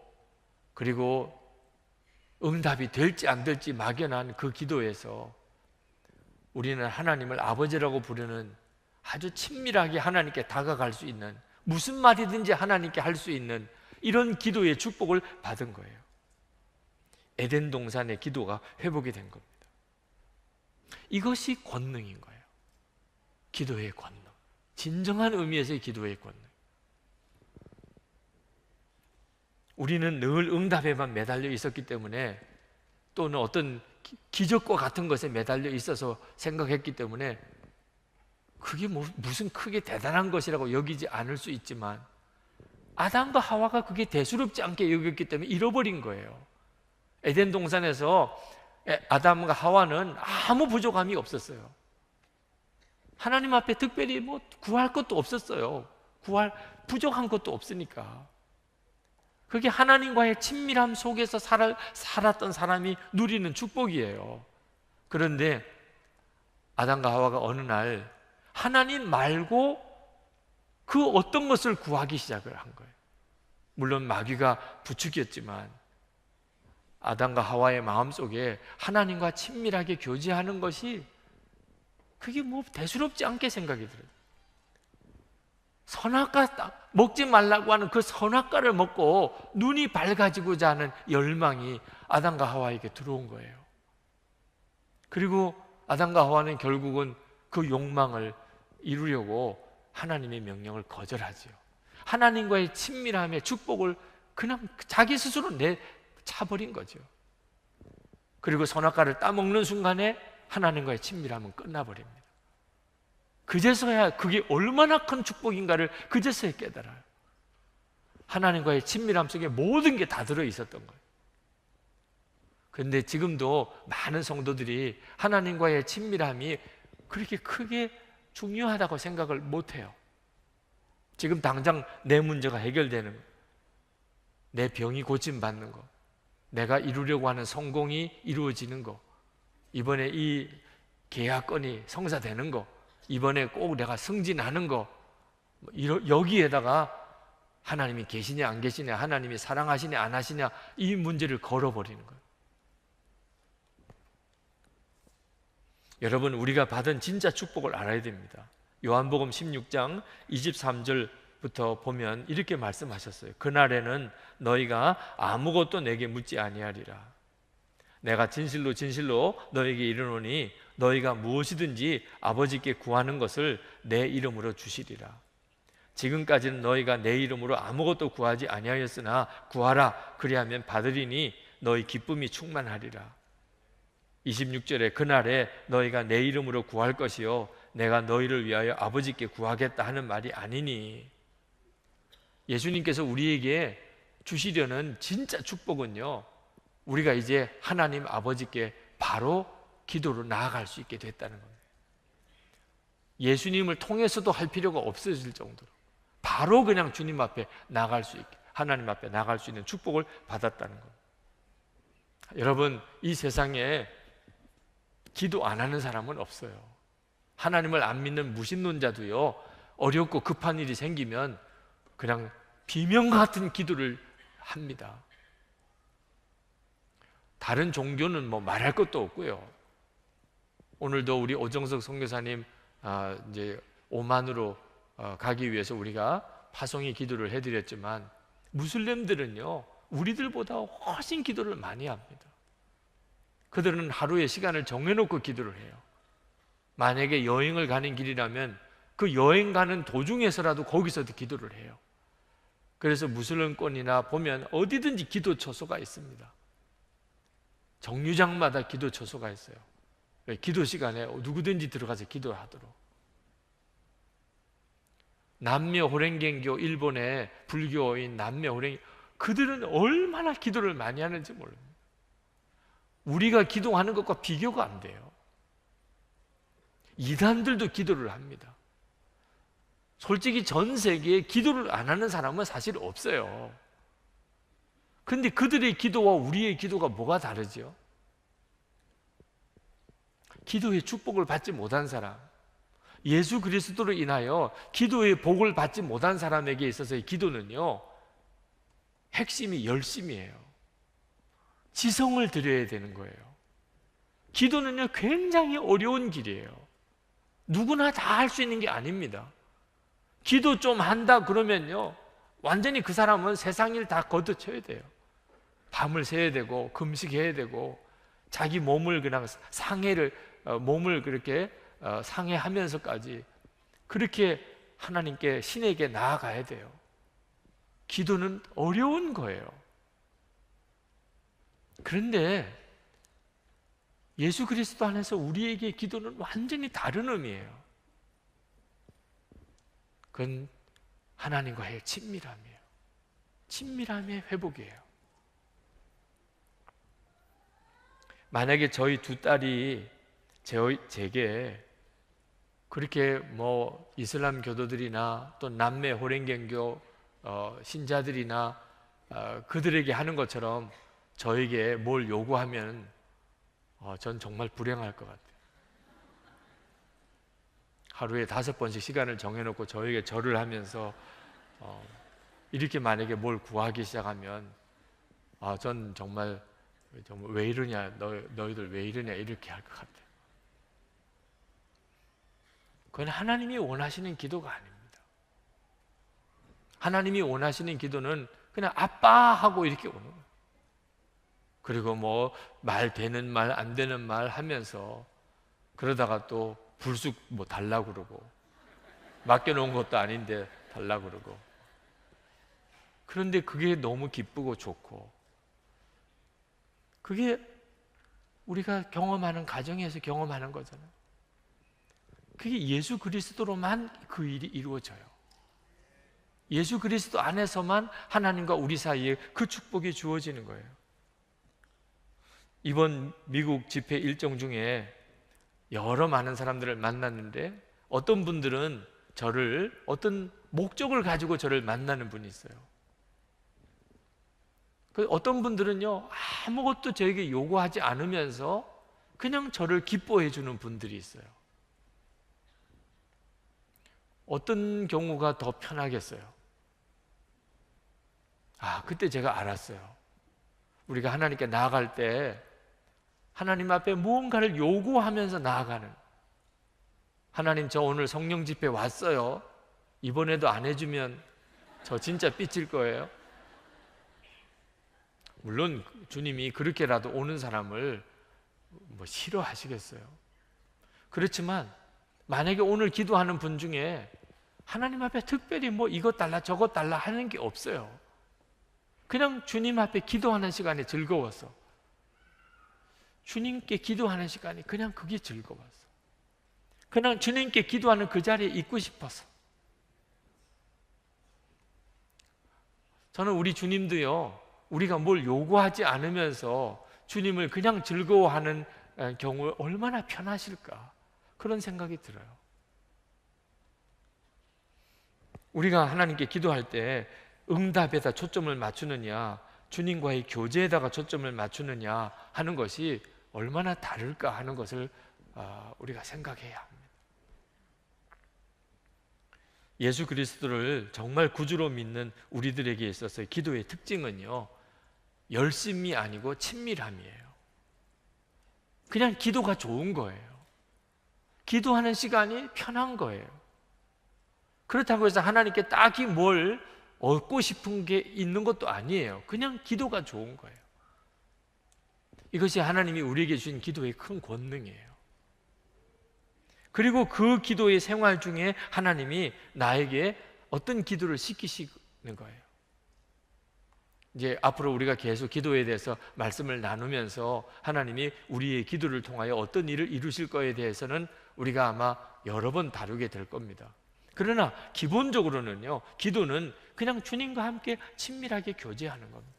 그리고 응답이 될지 안 될지 막연한 그 기도에서 우리는 하나님을 아버지라고 부르는 아주 친밀하게 하나님께 다가갈 수 있는, 무슨 말이든지 하나님께 할 수 있는 이런 기도의 축복을 받은 거예요. 에덴 동산의 기도가 회복이 된 겁니다. 이것이 권능인 거예요. 기도의 권능, 진정한 의미에서의 기도의 권능. 우리는 늘 응답에만 매달려 있었기 때문에, 또는 어떤 기적과 같은 것에 매달려 있어서 생각했기 때문에 그게 무슨 크게 대단한 것이라고 여기지 않을 수 있지만, 아담과 하와가 그게 대수롭지 않게 여겼기 때문에 잃어버린 거예요. 에덴 동산에서 아담과 하와는 아무 부족함이 없었어요. 하나님 앞에 특별히 구할 것도 없었어요. 부족한 것도 없으니까. 그게 하나님과의 친밀함 속에서 살았던 사람이 누리는 축복이에요. 그런데 아담과 하와가 어느 날 하나님 말고 그 어떤 것을 구하기 시작을 한 거예요. 물론 마귀가 부추겼지만 아담과 하와의 마음속에 하나님과 친밀하게 교제하는 것이 그게 대수롭지 않게 생각이 들어요. 선악과 먹지 말라고 하는 그 선악과를 먹고 눈이 밝아지고자 하는 열망이 아담과 하와에게 들어온 거예요. 그리고 아담과 하와는 결국은 그 욕망을 이루려고 하나님의 명령을 거절하지요. 하나님과의 친밀함의 축복을 그냥 자기 스스로 내차버린 거죠. 그리고 선악과를 따먹는 순간에 하나님과의 친밀함은 끝나버립니다. 그제서야 그게 얼마나 큰 축복인가를 그제서야 깨달아요. 하나님과의 친밀함 속에 모든 게 다 들어있었던 거예요. 그런데 지금도 많은 성도들이 하나님과의 친밀함이 그렇게 크게 중요하다고 생각을 못해요. 지금 당장 내 문제가 해결되는 거, 내 병이 고침받는 거, 내가 이루려고 하는 성공이 이루어지는 거, 이번에 이 계약건이 성사되는 거, 이번에 꼭 내가 승진하는 거, 여기에다가 하나님이 계시냐 안 계시냐, 하나님이 사랑하시냐 안 하시냐, 이 문제를 걸어버리는 거예요. 여러분, 우리가 받은 진짜 축복을 알아야 됩니다. 요한복음 16장 23절부터 보면 이렇게 말씀하셨어요. 그날에는 너희가 아무것도 내게 묻지 아니하리라. 내가 진실로 진실로 너희에게 이르노니 너희가 무엇이든지 아버지께 구하는 것을 내 이름으로 주시리라. 지금까지는 너희가 내 이름으로 아무것도 구하지 아니하였으나 구하라, 그리하면 받으리니 너희 기쁨이 충만하리라. 26절에 그날에 너희가 내 이름으로 구할 것이요 내가 너희를 위하여 아버지께 구하겠다 하는 말이 아니니. 예수님께서 우리에게 주시려는 진짜 축복은요, 우리가 이제 하나님 아버지께 바로 기도로 나아갈 수 있게 됐다는 겁니다. 예수님을 통해서도 할 필요가 없어질 정도로 바로 그냥 주님 앞에 나갈 수 있게, 하나님 앞에 나갈 수 있는 축복을 받았다는 겁니다. 여러분, 이 세상에 기도 안 하는 사람은 없어요. 하나님을 안 믿는 무신론자도요, 어렵고 급한 일이 생기면 그냥 비명 같은 기도를 합니다. 다른 종교는 뭐 말할 것도 없고요. 오늘도 우리 오정석 선교사님 이제 오만으로 가기 위해서 우리가 파송의 기도를 해드렸지만, 무슬림들은요 우리들보다 훨씬 기도를 많이 합니다. 그들은 하루에 시간을 정해놓고 기도를 해요. 만약에 여행을 가는 길이라면 그 여행 가는 도중에서라도 거기서도 기도를 해요. 그래서 무슬림권이나 보면 어디든지 기도 처소가 있습니다. 정류장마다 기도 처소가 있어요. 기도 시간에 누구든지 들어가서 기도하도록. 남묘 호랭겐교, 일본의 불교인 남묘 호랭, 그들은 얼마나 기도를 많이 하는지 모릅니다. 우리가 기도하는 것과 비교가 안 돼요. 이단들도 기도를 합니다. 솔직히 전 세계에 기도를 안 하는 사람은 사실 없어요. 근데 그들의 기도와 우리의 기도가 뭐가 다르죠? 기도의 축복을 받지 못한 사람, 예수 그리스도로 인하여 기도의 복을 받지 못한 사람에게 있어서의 기도는요, 핵심이 열심이에요. 지성을 들여야 되는 거예요. 기도는요 굉장히 어려운 길이에요. 누구나 다 할 수 있는 게 아닙니다. 기도 좀 한다 그러면요 완전히 그 사람은 세상 일 다 걷어쳐야 돼요. 밤을 새야 되고 금식해야 되고 자기 몸을 그냥 몸을 그렇게 상해하면서까지 그렇게 하나님께, 신에게 나아가야 돼요. 기도는 어려운 거예요. 그런데 예수 그리스도 안에서 우리에게 기도는 완전히 다른 의미예요. 그건 하나님과의 친밀함이에요. 친밀함의 회복이에요. 만약에 저희 두 딸이 제게 그렇게 뭐 이슬람 교도들이나 또 남매 호랭경교 신자들이나 그들에게 하는 것처럼 저에게 뭘 요구하면 전 정말 불행할 것 같아요. 하루에 5번씩 시간을 정해놓고 저에게 절을 하면서 이렇게 만약에 뭘 구하기 시작하면 전 정말 왜 이러냐, 너희들 왜 이러냐 이렇게 할 것 같아요. 그건 하나님이 원하시는 기도가 아닙니다. 하나님이 원하시는 기도는 그냥 아빠 하고 이렇게 오는 거예요. 그리고 뭐 말 되는 말 안 되는 말 하면서 그러다가 또 불쑥 뭐 달라고 그러고, 맡겨놓은 것도 아닌데 달라고 그러고. 그런데 그게 너무 기쁘고 좋고, 그게 우리가 경험하는, 가정에서 경험하는 거잖아요. 그게 예수 그리스도로만 그 일이 이루어져요. 예수 그리스도 안에서만 하나님과 우리 사이에 그 축복이 주어지는 거예요. 이번 미국 집회 일정 중에 여러 많은 사람들을 만났는데, 어떤 분들은 저를 어떤 목적을 가지고 저를 만나는 분이 있어요. 어떤 분들은요 아무것도 저에게 요구하지 않으면서 그냥 저를 기뻐해 주는 분들이 있어요. 어떤 경우가 더 편하겠어요? 그때 제가 알았어요. 우리가 하나님께 나아갈 때 하나님 앞에 무언가를 요구하면서 나아가는, 하나님 저 오늘 성령 집회 왔어요, 이번에도 안 해주면 저 진짜 삐칠 거예요. 물론 주님이 그렇게라도 오는 사람을 뭐 싫어하시겠어요? 그렇지만 만약에 오늘 기도하는 분 중에 하나님 앞에 특별히 뭐 이것 달라 저것 달라 하는 게 없어요. 그냥 주님 앞에 기도하는 시간이 즐거워서, 주님께 기도하는 시간이 그냥 그게 즐거워서, 그냥 주님께 기도하는 그 자리에 있고 싶어서. 저는 우리 주님도요, 우리가 뭘 요구하지 않으면서 주님을 그냥 즐거워하는 경우에 얼마나 편하실까, 그런 생각이 들어요. 우리가 하나님께 기도할 때 응답에다 초점을 맞추느냐, 주님과의 교제에다가 초점을 맞추느냐 하는 것이 얼마나 다를까 하는 것을 우리가 생각해야 합니다. 예수 그리스도를 정말 구주로 믿는 우리들에게 있어서 기도의 특징은요, 열심이 아니고 친밀함이에요. 그냥 기도가 좋은 거예요. 기도하는 시간이 편한 거예요. 그렇다고 해서 하나님께 딱히 뭘 얻고 싶은 게 있는 것도 아니에요. 그냥 기도가 좋은 거예요. 이것이 하나님이 우리에게 주신 기도의 큰 권능이에요. 그리고 그 기도의 생활 중에 하나님이 나에게 어떤 기도를 시키시는 거예요. 이제 앞으로 우리가 계속 기도에 대해서 말씀을 나누면서 하나님이 우리의 기도를 통하여 어떤 일을 이루실 거에 대해서는 우리가 아마 여러 번 다루게 될 겁니다. 그러나 기본적으로는요, 기도는 그냥 주님과 함께 친밀하게 교제하는 겁니다.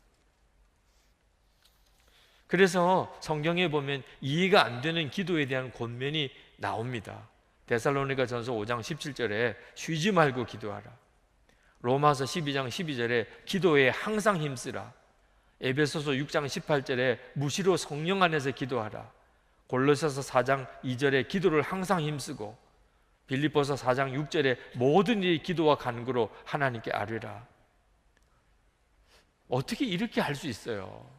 그래서 성경에 보면 이해가 안 되는 기도에 대한 권면이 나옵니다. 데살로니가전서 5장 17절에 쉬지 말고 기도하라. 로마서 12장 12절에 기도에 항상 힘쓰라. 에베소서 6장 18절에 무시로 성령 안에서 기도하라. 골로새서 4장 2절에 기도를 항상 힘쓰고, 빌립보서 4장 6절에 모든 일이 기도와 간구로 하나님께 아뢰라. 어떻게 이렇게 할 수 있어요?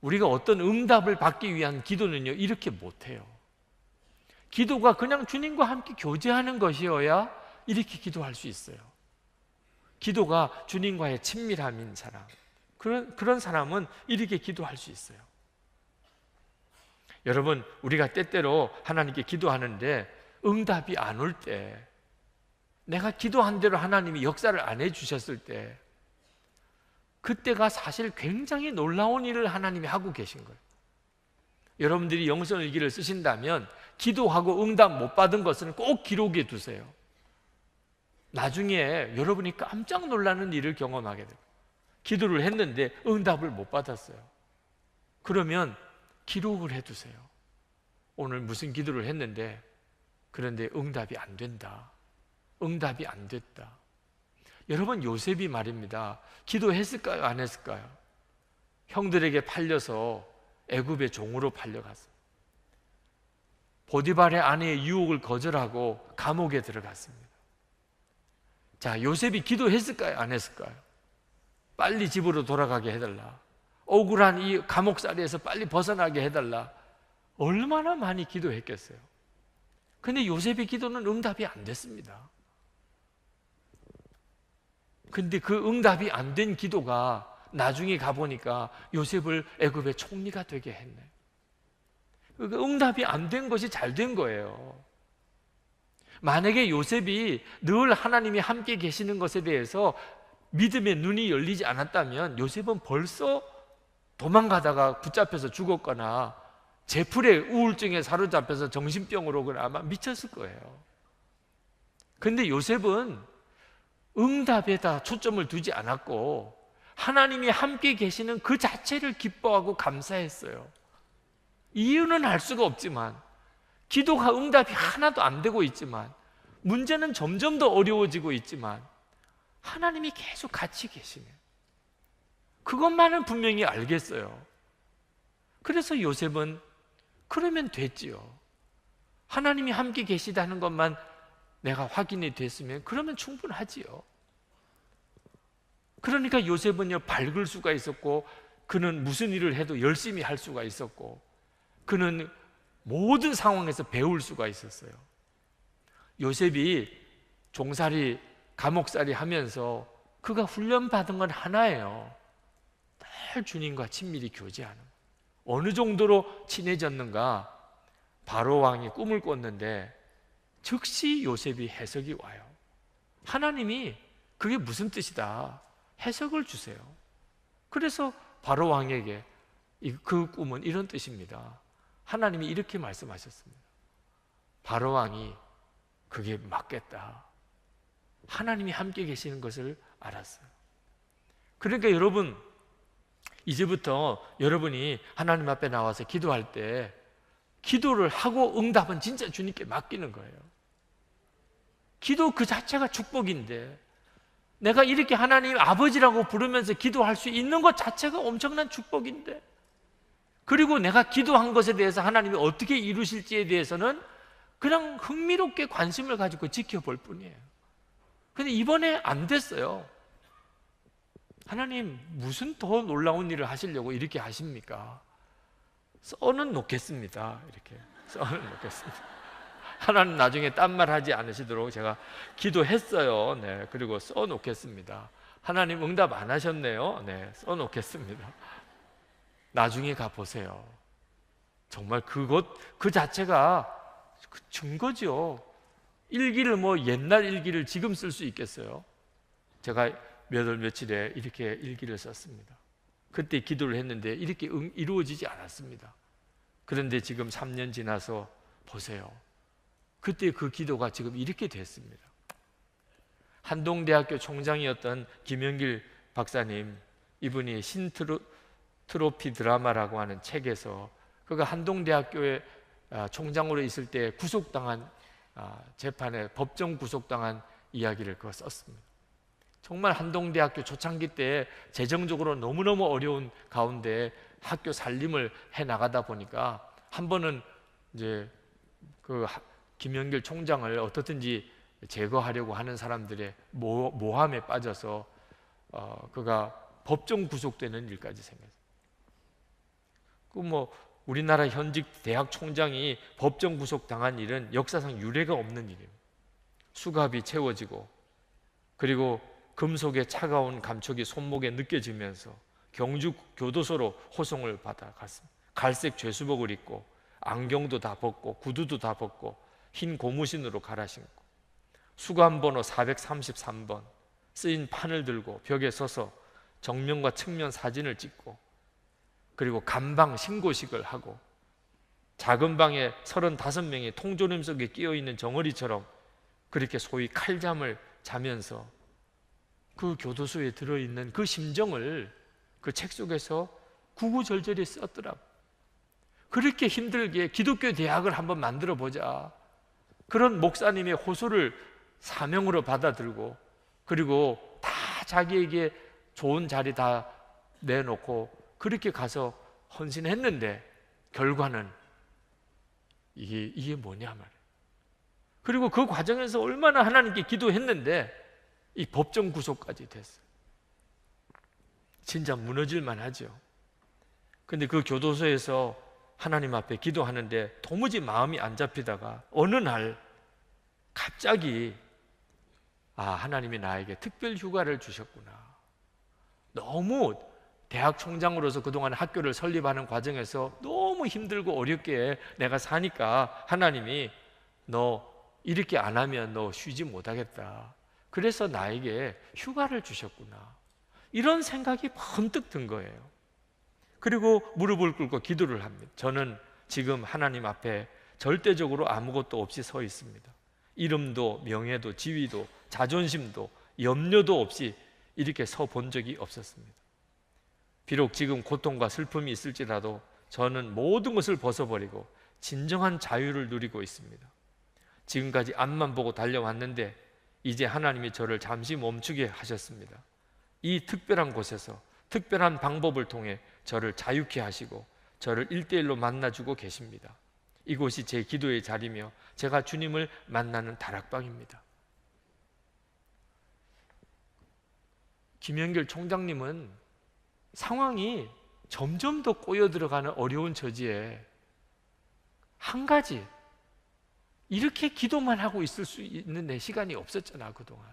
우리가 어떤 응답을 받기 위한 기도는요, 이렇게 못해요. 기도가 그냥 주님과 함께 교제하는 것이어야 이렇게 기도할 수 있어요. 기도가 주님과의 친밀함인 사람, 그런 사람은 이렇게 기도할 수 있어요. 여러분, 우리가 때때로 하나님께 기도하는데 응답이 안 올 때, 내가 기도한 대로 하나님이 역사를 안 해주셨을 때, 그때가 사실 굉장히 놀라운 일을 하나님이 하고 계신 거예요. 여러분들이 영성일기를 쓰신다면 기도하고 응답 못 받은 것은 꼭 기록해 두세요. 나중에 여러분이 깜짝 놀라는 일을 경험하게 돼요. 기도를 했는데 응답을 못 받았어요. 그러면 기록을 해두세요. 오늘 무슨 기도를 했는데 그런데 응답이 안 된다. 응답이 안 됐다. 여러분, 요셉이 말입니다. 기도했을까요? 안 했을까요? 형들에게 팔려서 애굽의 종으로 팔려갔어요. 보디발의 아내의 유혹을 거절하고 감옥에 들어갔습니다. 자, 요셉이 기도했을까요? 안 했을까요? 빨리 집으로 돌아가게 해달라. 억울한 이 감옥살이에서 빨리 벗어나게 해달라. 얼마나 많이 기도했겠어요. 근데 요셉의 기도는 응답이 안 됐습니다. 근데 그 응답이 안 된 기도가 나중에 가보니까 요셉을 애굽의 총리가 되게 했네. 그러니까 응답이 안 된 것이 잘 된 거예요. 만약에 요셉이 늘 하나님이 함께 계시는 것에 대해서 믿음의 눈이 열리지 않았다면 요셉은 벌써 도망가다가 붙잡혀서 죽었거나 제풀의 우울증에 사로잡혀서 정신병으로 아마 미쳤을 거예요. 그런데 요셉은 응답에다 초점을 두지 않았고 하나님이 함께 계시는 그 자체를 기뻐하고 감사했어요. 이유는 알 수가 없지만, 기도가 응답이 하나도 안 되고 있지만, 문제는 점점 더 어려워지고 있지만 하나님이 계속 같이 계시네. 그것만은 분명히 알겠어요. 그래서 요셉은 그러면 됐지요. 하나님이 함께 계시다는 것만 내가 확인이 됐으면 그러면 충분하지요. 그러니까 요셉은요, 밝을 수가 있었고, 그는 무슨 일을 해도 열심히 할 수가 있었고, 그는 모든 상황에서 배울 수가 있었어요. 요셉이 종살이, 감옥살이 하면서 그가 훈련받은 건 하나예요. 늘 주님과 친밀히 교제하는 거예요. 어느 정도로 친해졌는가? 바로 왕이 꿈을 꿨는데 즉시 요셉이 해석이 와요. 하나님이 그게 무슨 뜻이다, 해석을 주세요. 그래서 바로 왕에게 그 꿈은 이런 뜻입니다. 하나님이 이렇게 말씀하셨습니다. 바로 왕이 그게 맞겠다. 하나님이 함께 계시는 것을 알았어요. 그러니까 여러분, 이제부터 여러분이 하나님 앞에 나와서 기도할 때 기도를 하고 응답은 진짜 주님께 맡기는 거예요. 기도 그 자체가 축복인데, 내가 이렇게 하나님 아버지라고 부르면서 기도할 수 있는 것 자체가 엄청난 축복인데, 그리고 내가 기도한 것에 대해서 하나님이 어떻게 이루실지에 대해서는 그냥 흥미롭게 관심을 가지고 지켜볼 뿐이에요. 근데 이번에 안 됐어요. 하나님 무슨 더 놀라운 일을 하시려고 이렇게 하십니까? 써는 놓겠습니다. 이렇게 써는 놓겠습니다. 하나님 나중에 딴 말 하지 않으시도록 제가 기도했어요. 네, 그리고 써 놓겠습니다. 하나님 응답 안 하셨네요. 네, 써 놓겠습니다. 나중에 가 보세요. 정말 그 자체가 증거죠. 일기를 옛날 일기를 지금 쓸 수 있겠어요? 제가 몇 월 며칠에 이렇게 일기를 썼습니다. 그때 기도를 했는데 이렇게 이루어지지 않았습니다. 그런데 지금 3년 지나서 보세요. 그때 그 기도가 지금 이렇게 됐습니다. 한동대학교 총장이었던 김영길 박사님, 이분이 신트로피 드라마라고 하는 책에서 그가 한동대학교에 총장으로 있을 때 구속당한 재판에 법정 구속당한 이야기를 그거 썼습니다. 정말 한동대학교 초창기 때 재정적으로 너무너무 어려운 가운데 학교 살림을 해 나가다 보니까 한 번은 이제 그 김영길 총장을 어떻든지 제거하려고 하는 사람들의 모함에 빠져서 그가 법정 구속되는 일까지 생겼어요. 우리나라 현직 대학 총장이 법정 구속당한 일은 역사상 유례가 없는 일입니다. 수갑이 채워지고 그리고 금속의 차가운 감촉이 손목에 느껴지면서 경주 교도소로 호송을 받아갔습니다. 갈색 죄수복을 입고 안경도 다 벗고 구두도 다 벗고 흰 고무신으로 갈아 신고 수감번호 433번 쓰인 판을 들고 벽에 서서 정면과 측면 사진을 찍고 그리고 감방 신고식을 하고 작은 방에 35명이 통조림 속에 끼어있는 정어리처럼 그렇게 소위 칼잠을 자면서 그 교도소에 들어있는 그 심정을 그 책 속에서 구구절절히 썼더라고요. 그렇게 힘들게 기독교 대학을 한번 만들어 보자, 그런 목사님의 호소를 사명으로 받아들고 그리고 다 자기에게 좋은 자리 다 내놓고 그렇게 가서 헌신했는데 결과는 이게 뭐냐 말이에요. 그리고 그 과정에서 얼마나 하나님께 기도했는데 이 법정 구속까지 됐어요. 진짜 무너질만 하죠. 근데 그 교도소에서 하나님 앞에 기도하는데 도무지 마음이 안 잡히다가 어느 날 갑자기 하나님이 나에게 특별 휴가를 주셨구나. 너무 대학 총장으로서 그동안 학교를 설립하는 과정에서 너무 힘들고 어렵게 내가 사니까 하나님이 너 이렇게 안 하면 너 쉬지 못하겠다. 그래서 나에게 휴가를 주셨구나. 이런 생각이 번뜩 든 거예요. 그리고 무릎을 꿇고 기도를 합니다. 저는 지금 하나님 앞에 절대적으로 아무것도 없이 서 있습니다. 이름도 명예도 지위도 자존심도 염려도 없이 이렇게 서 본 적이 없었습니다. 비록 지금 고통과 슬픔이 있을지라도 저는 모든 것을 벗어버리고 진정한 자유를 누리고 있습니다. 지금까지 앞만 보고 달려왔는데 이제 하나님이 저를 잠시 멈추게 하셨습니다. 이 특별한 곳에서 특별한 방법을 통해 저를 자유케 하시고 저를 1대1로 만나주고 계십니다. 이곳이 제 기도의 자리며 제가 주님을 만나는 다락방입니다. 김영길 총장님은 상황이 점점 더 꼬여 들어가는 어려운 처지에 한 가지, 이렇게 기도만 하고 있을 수 있는 내 시간이 없었잖아. 그동안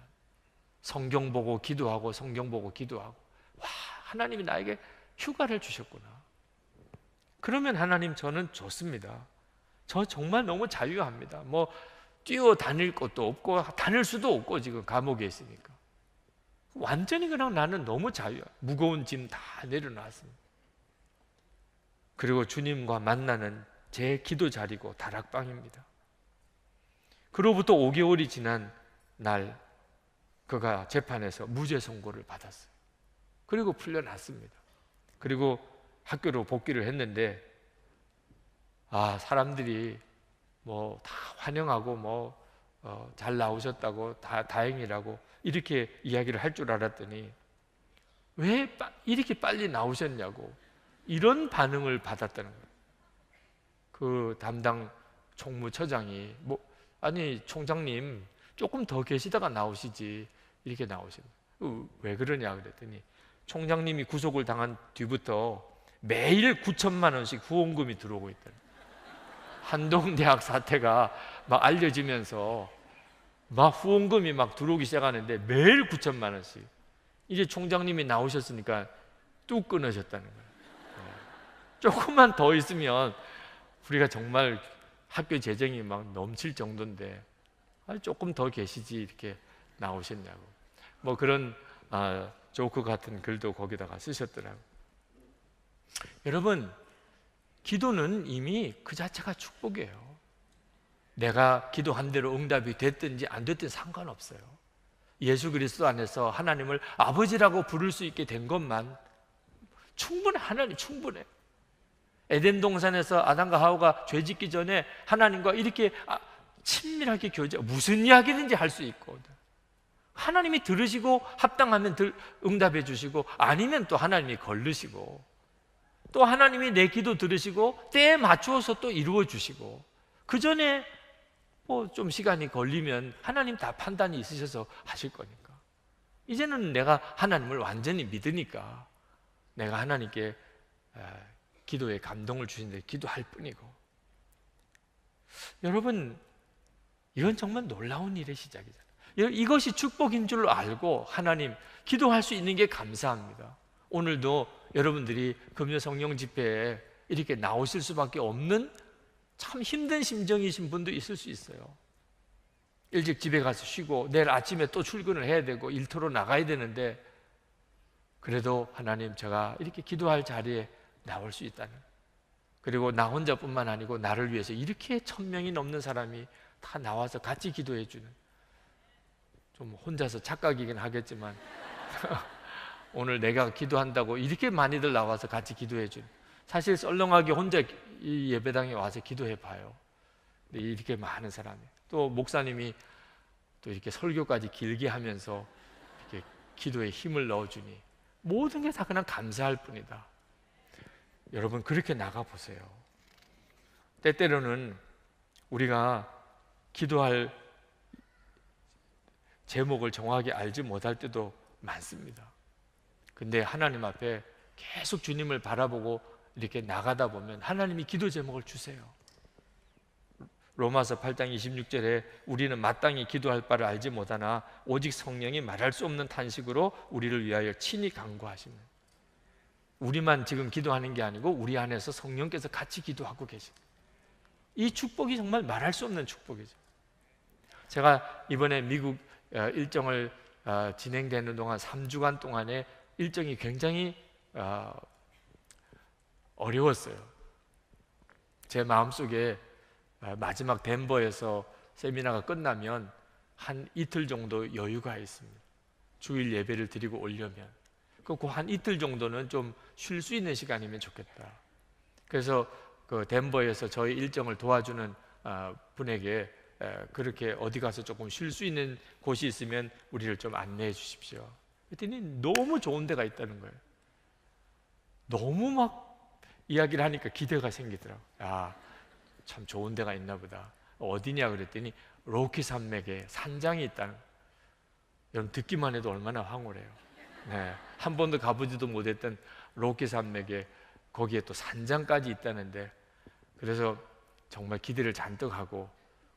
성경 보고 기도하고 성경 보고 기도하고, 와, 하나님이 나에게 휴가를 주셨구나. 그러면 하나님, 저는 좋습니다. 저 정말 너무 자유합니다. 뛰어다닐 것도 없고 다닐 수도 없고 지금 감옥에 있으니까 완전히 그냥 나는 너무 자유야. 무거운 짐 다 내려놨습니다. 그리고 주님과 만나는 제 기도 자리고 다락방입니다. 그로부터 5개월이 지난 날 그가 재판에서 무죄 선고를 받았어요. 그리고 풀려났습니다. 그리고 학교로 복귀를 했는데 사람들이 다 환영하고 잘 나오셨다고 다 다행이라고 이렇게 이야기를 할 줄 알았더니 왜 이렇게 빨리 나오셨냐고 이런 반응을 받았다는 거예요. 그 담당 총무처장이 아니 총장님 조금 더 계시다가 나오시지 이렇게 나오시는 거예요. 왜 그러냐 그랬더니 총장님이 구속을 당한 뒤부터 매일 9천만 원씩 후원금이 들어오고 있다. 한동대학 사태가 막 알려지면서 막 후원금이 막 들어오기 시작하는데 매일 9천만 원씩. 이제 총장님이 나오셨으니까 뚝 끊어졌다는 거예요. 조금만 더 있으면 우리가 정말 학교 재정이 막 넘칠 정도인데 조금 더 계시지 이렇게 나오셨냐고. 뭐 그런 조크 같은 글도 거기다가 쓰셨더라고요. 여러분, 기도는 이미 그 자체가 축복이에요. 내가 기도한 대로 응답이 됐든지 안 됐든지 상관없어요. 예수 그리스도 안에서 하나님을 아버지라고 부를 수 있게 된 것만 충분해. 하나님 충분해. 에덴 동산에서 아담과 하와가 죄 짓기 전에 하나님과 이렇게 친밀하게 교제, 무슨 이야기든지 할 수 있고, 하나님이 들으시고 합당하면 응답해 주시고 아니면 또 하나님이 걸르시고, 또 하나님이 내 기도 들으시고 때에 맞추어서 또 이루어 주시고, 그 전에 뭐 좀 시간이 걸리면 하나님 다 판단이 있으셔서 하실 거니까. 이제는 내가 하나님을 완전히 믿으니까 내가 하나님께 기도에 감동을 주시는데 기도할 뿐이고. 여러분, 이건 정말 놀라운 일의 시작이잖아요. 이것이 축복인 줄 알고 하나님 기도할 수 있는 게 감사합니다. 오늘도 여러분들이 금요 성령 집회에 이렇게 나오실 수밖에 없는 참 힘든 심정이신 분도 있을 수 있어요. 일찍 집에 가서 쉬고 내일 아침에 또 출근을 해야 되고 일터로 나가야 되는데, 그래도 하나님 제가 이렇게 기도할 자리에 나올 수 있다는, 그리고 나 혼자뿐만 아니고 나를 위해서 이렇게 1000명이 넘는 사람이 다 나와서 같이 기도해 주는, 좀 혼자서 착각이긴 하겠지만 오늘 내가 기도한다고 이렇게 많이들 나와서 같이 기도해 주는, 사실 썰렁하게 혼자 이 예배당에 와서 기도해 봐요. 근데 이렇게 많은 사람이, 또 목사님이 또 이렇게 설교까지 길게 하면서 이렇게 기도에 힘을 넣어주니 모든 게 다 그냥 감사할 뿐이다. 여러분, 그렇게 나가보세요. 때때로는 우리가 기도할 제목을 정확하게 알지 못할 때도 많습니다. 근데 하나님 앞에 계속 주님을 바라보고 이렇게 나가다 보면 하나님이 기도 제목을 주세요. 로마서 8장 26절에 우리는 마땅히 기도할 바를 알지 못하나 오직 성령이 말할 수 없는 탄식으로 우리를 위하여 친히 간구하시는, 우리만 지금 기도하는 게 아니고 우리 안에서 성령께서 같이 기도하고 계신, 이 축복이 정말 말할 수 없는 축복이죠. 제가 이번에 미국 일정을 진행되는 동안 3주간 동안에 일정이 굉장히 어려웠어요. 제 마음속에 마지막 덴버에서 세미나가 끝나면 한 이틀 정도 여유가 있습니다. 주일 예배를 드리고 오려면 그 한 이틀 정도는 좀 쉴 수 있는 시간이면 좋겠다. 그래서 그 덴버에서 저희 일정을 도와주는 분에게 그렇게 어디 가서 조금 쉴 수 있는 곳이 있으면 우리를 좀 안내해 주십시오. 그랬더니 너무 좋은 데가 있다는 거예요. 너무 막 이야기를 하니까 기대가 생기더라고요. 참 좋은 데가 있나 보다. 어디냐 그랬더니 로키 산맥에 산장이 있다는 거예요. 여러분, 듣기만 해도 얼마나 황홀해요. 네, 한 번도 가보지도 못했던 로키 산맥에 거기에 또 산장까지 있다는데, 그래서 정말 기대를 잔뜩 하고,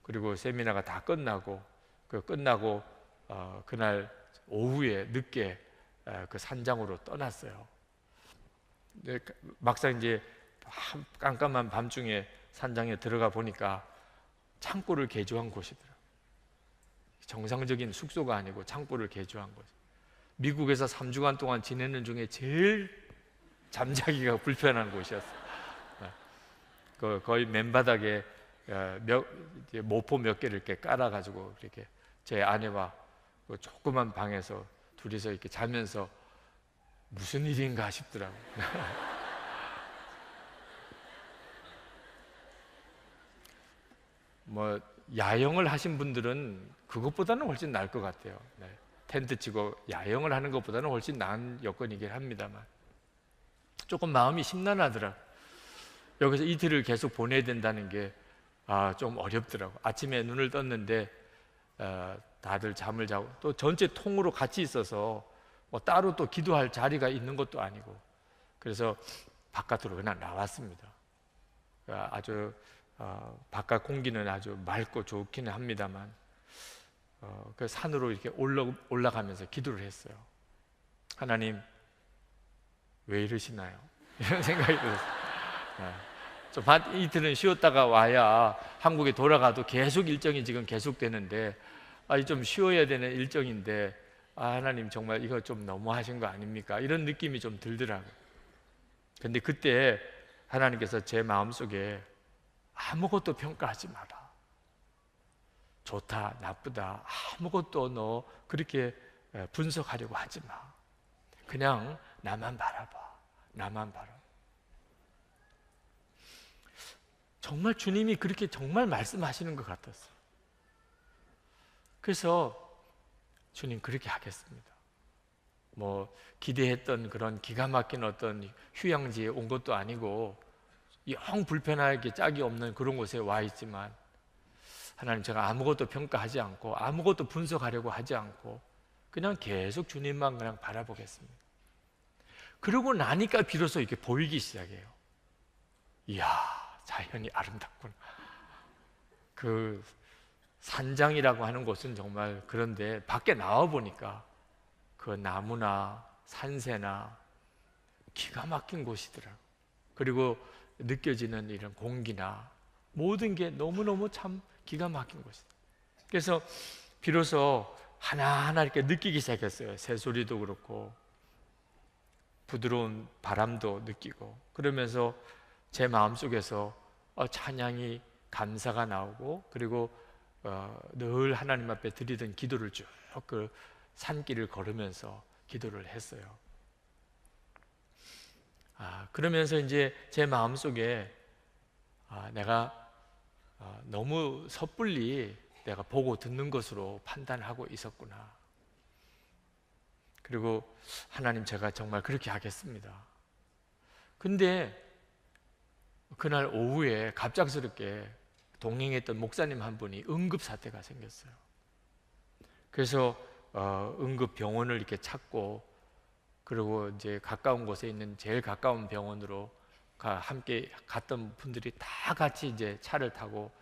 그리고 세미나가 다 끝나고 그날 오후에 늦게 그 산장으로 떠났어요. 막상 이제 깜깜한 밤중에 산장에 들어가 보니까 창고를 개조한 곳이더라고요. 정상적인 숙소가 아니고 창고를 개조한 곳. 미국에서 3주간 동안 지내는 중에 제일 잠자기가 불편한 곳이었어요. 거의 맨바닥에 모포 몇 개를 이렇게 깔아가지고 이렇게 제 아내와 그 조그만 방에서 둘이서 이렇게 자면서 무슨 일인가 싶더라고요. 뭐 야영을 하신 분들은 그것보다는 훨씬 나을 것 같아요. 네. 텐트 치고 야영을 하는 것보다는 훨씬 나은 여건이긴 합니다만 조금 마음이 심란하더라고요. 여기서 이틀을 계속 보내야 된다는 게 좀 어렵더라고요. 아침에 눈을 떴는데 다들 잠을 자고, 또 전체 통으로 같이 있어서 뭐 따로 또 기도할 자리가 있는 것도 아니고, 그래서 바깥으로 그냥 나왔습니다. 아주 바깥 공기는 아주 맑고 좋기는 합니다만 그 산으로 이렇게 올라가면서 기도를 했어요. 하나님, 왜 이러시나요? 이런 생각이 들었어요. 좀 이틀은 쉬었다가 와야 한국에 돌아가도 계속 일정이 지금 계속되는데 좀 쉬어야 되는 일정인데 하나님 정말 이거 좀 너무하신 거 아닙니까? 이런 느낌이 좀 들더라고요. 근데 그때 하나님께서 제 마음속에 아무것도 평가하지 마라. 좋다, 나쁘다, 아무것도 너 그렇게 분석하려고 하지 마. 그냥 나만 바라봐. 나만 바라. 정말 주님이 그렇게 정말 말씀하시는 것 같았어요. 그래서 주님 그렇게 하겠습니다. 뭐 기대했던 그런 기가 막힌 어떤 휴양지에 온 것도 아니고 영 불편하게 짝이 없는 그런 곳에 와 있지만 하나님, 제가 아무것도 평가하지 않고 아무것도 분석하려고 하지 않고 그냥 계속 주님만 그냥 바라보겠습니다. 그러고 나니까 비로소 이렇게 보이기 시작해요. 이야, 자연이 아름답구나. 그 산장이라고 하는 곳은 정말, 그런데 밖에 나와 보니까 그 나무나 산새나 기가 막힌 곳이더라고요. 그리고 느껴지는 이런 공기나 모든 게 너무너무 참 기가 막힌 곳이에요. 그래서 비로소 하나하나 이렇게 느끼기 시작했어요. 새소리도 그렇고 부드러운 바람도 느끼고, 그러면서 제 마음속에서 찬양이, 감사가 나오고, 그리고 늘 하나님 앞에 드리던 기도를 쭉 그 산길을 걸으면서 기도를 했어요. 그러면서 이제 제 마음속에 내가 너무 섣불리 내가 보고 듣는 것으로 판단하고 있었구나. 그리고 하나님, 제가 정말 그렇게 하겠습니다. 근데 그날 오후에 갑작스럽게 동행했던 목사님 한 분이 응급사태가 생겼어요. 그래서 응급병원을 이렇게 찾고, 그리고 이제 가까운 곳에 있는 제일 가까운 병원으로 함께 갔던 분들이 다 같이 이제 차를 타고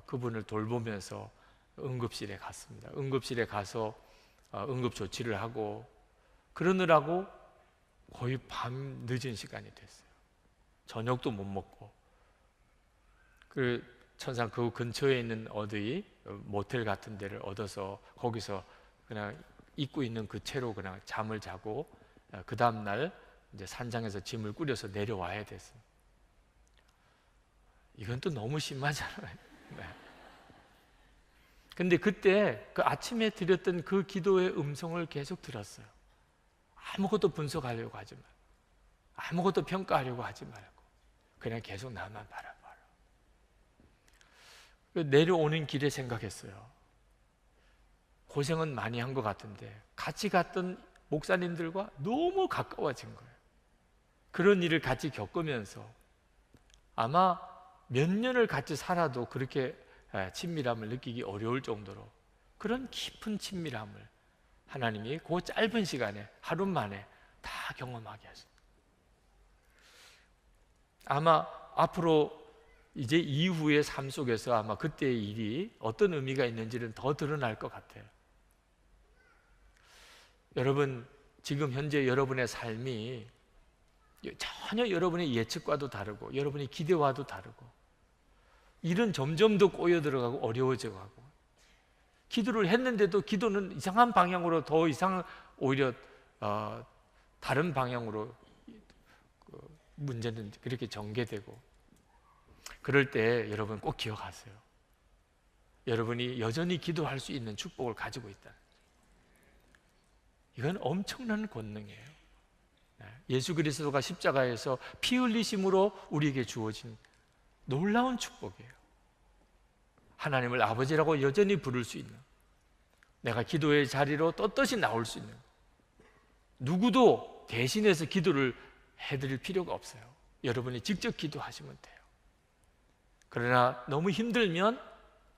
그분을 돌보면서 응급실에 갔습니다. 응급실에 가서 응급 조치를 하고 그러느라고 거의 밤 늦은 시간이 됐어요. 저녁도 못 먹고, 천상 그 근처에 있는 어디 모텔 같은 데를 얻어서 거기서 그냥 입고 있는 그 채로 그냥 잠을 자고, 그 다음 날 이제 산장에서 짐을 꾸려서 내려와야 됐어요. 이건 또 너무 심하잖아요. 네. 근데 그때 그 아침에 드렸던 그 기도의 음성을 계속 들었어요. 아무것도 분석하려고 하지 말고, 아무것도 평가하려고 하지 말고, 그냥 계속 나만 바라봐라. 내려오는 길에 생각했어요. 고생은 많이 한 것 같은데 같이 갔던 목사님들과 너무 가까워진 거예요. 그런 일을 같이 겪으면서 아마 몇 년을 같이 살아도 그렇게 친밀함을 느끼기 어려울 정도로 그런 깊은 친밀함을 하나님이 그 짧은 시간에 하루 만에 다 경험하게 하십니다. 아마 앞으로 이제 이후의 삶 속에서 아마 그때의 일이 어떤 의미가 있는지는 더 드러날 것 같아요. 여러분, 지금 현재 여러분의 삶이 전혀 여러분의 예측과도 다르고 여러분의 기대와도 다르고, 일은 점점 더 꼬여 들어가고 어려워져 가고, 기도를 했는데도 기도는 이상한 방향으로 더 이상 오히려 다른 방향으로 문제는 그렇게 전개되고, 그럴 때 여러분 꼭 기억하세요. 여러분이 여전히 기도할 수 있는 축복을 가지고 있다. 이건 엄청난 권능이에요. 예수 그리스도가 십자가에서 피 흘리심으로 우리에게 주어진 놀라운 축복이에요. 하나님을 아버지라고 여전히 부를 수 있는, 내가 기도의 자리로 떳떳이 나올 수 있는, 누구도 대신해서 기도를 해드릴 필요가 없어요. 여러분이 직접 기도하시면 돼요. 그러나 너무 힘들면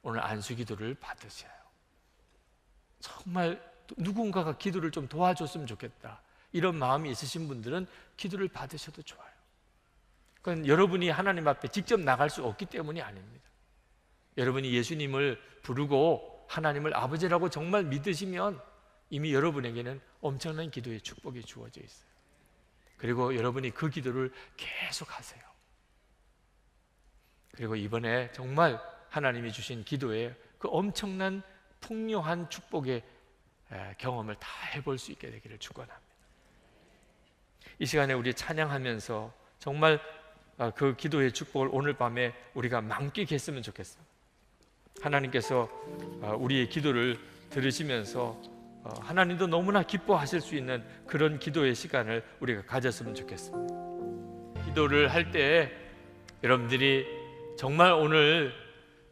오늘 안수기도를 받으셔요. 정말 누군가가 기도를 좀 도와줬으면 좋겠다, 이런 마음이 있으신 분들은 기도를 받으셔도 좋아요. 그건 여러분이 하나님 앞에 직접 나갈 수 없기 때문이 아닙니다. 여러분이 예수님을 부르고 하나님을 아버지라고 정말 믿으시면 이미 여러분에게는 엄청난 기도의 축복이 주어져 있어요. 그리고 여러분이 그 기도를 계속 하세요. 그리고 이번에 정말 하나님이 주신 기도에 그 엄청난 풍요한 축복의 경험을 다 해볼 수 있게 되기를 축원합니다. 이 시간에 우리 찬양하면서 정말 그 기도의 축복을 오늘 밤에 우리가 만끽했으면 좋겠어요. 하나님께서 우리의 기도를 들으시면서 하나님도 너무나 기뻐하실 수 있는 그런 기도의 시간을 우리가 가졌으면 좋겠습니다. 기도를 할 때 여러분들이 정말 오늘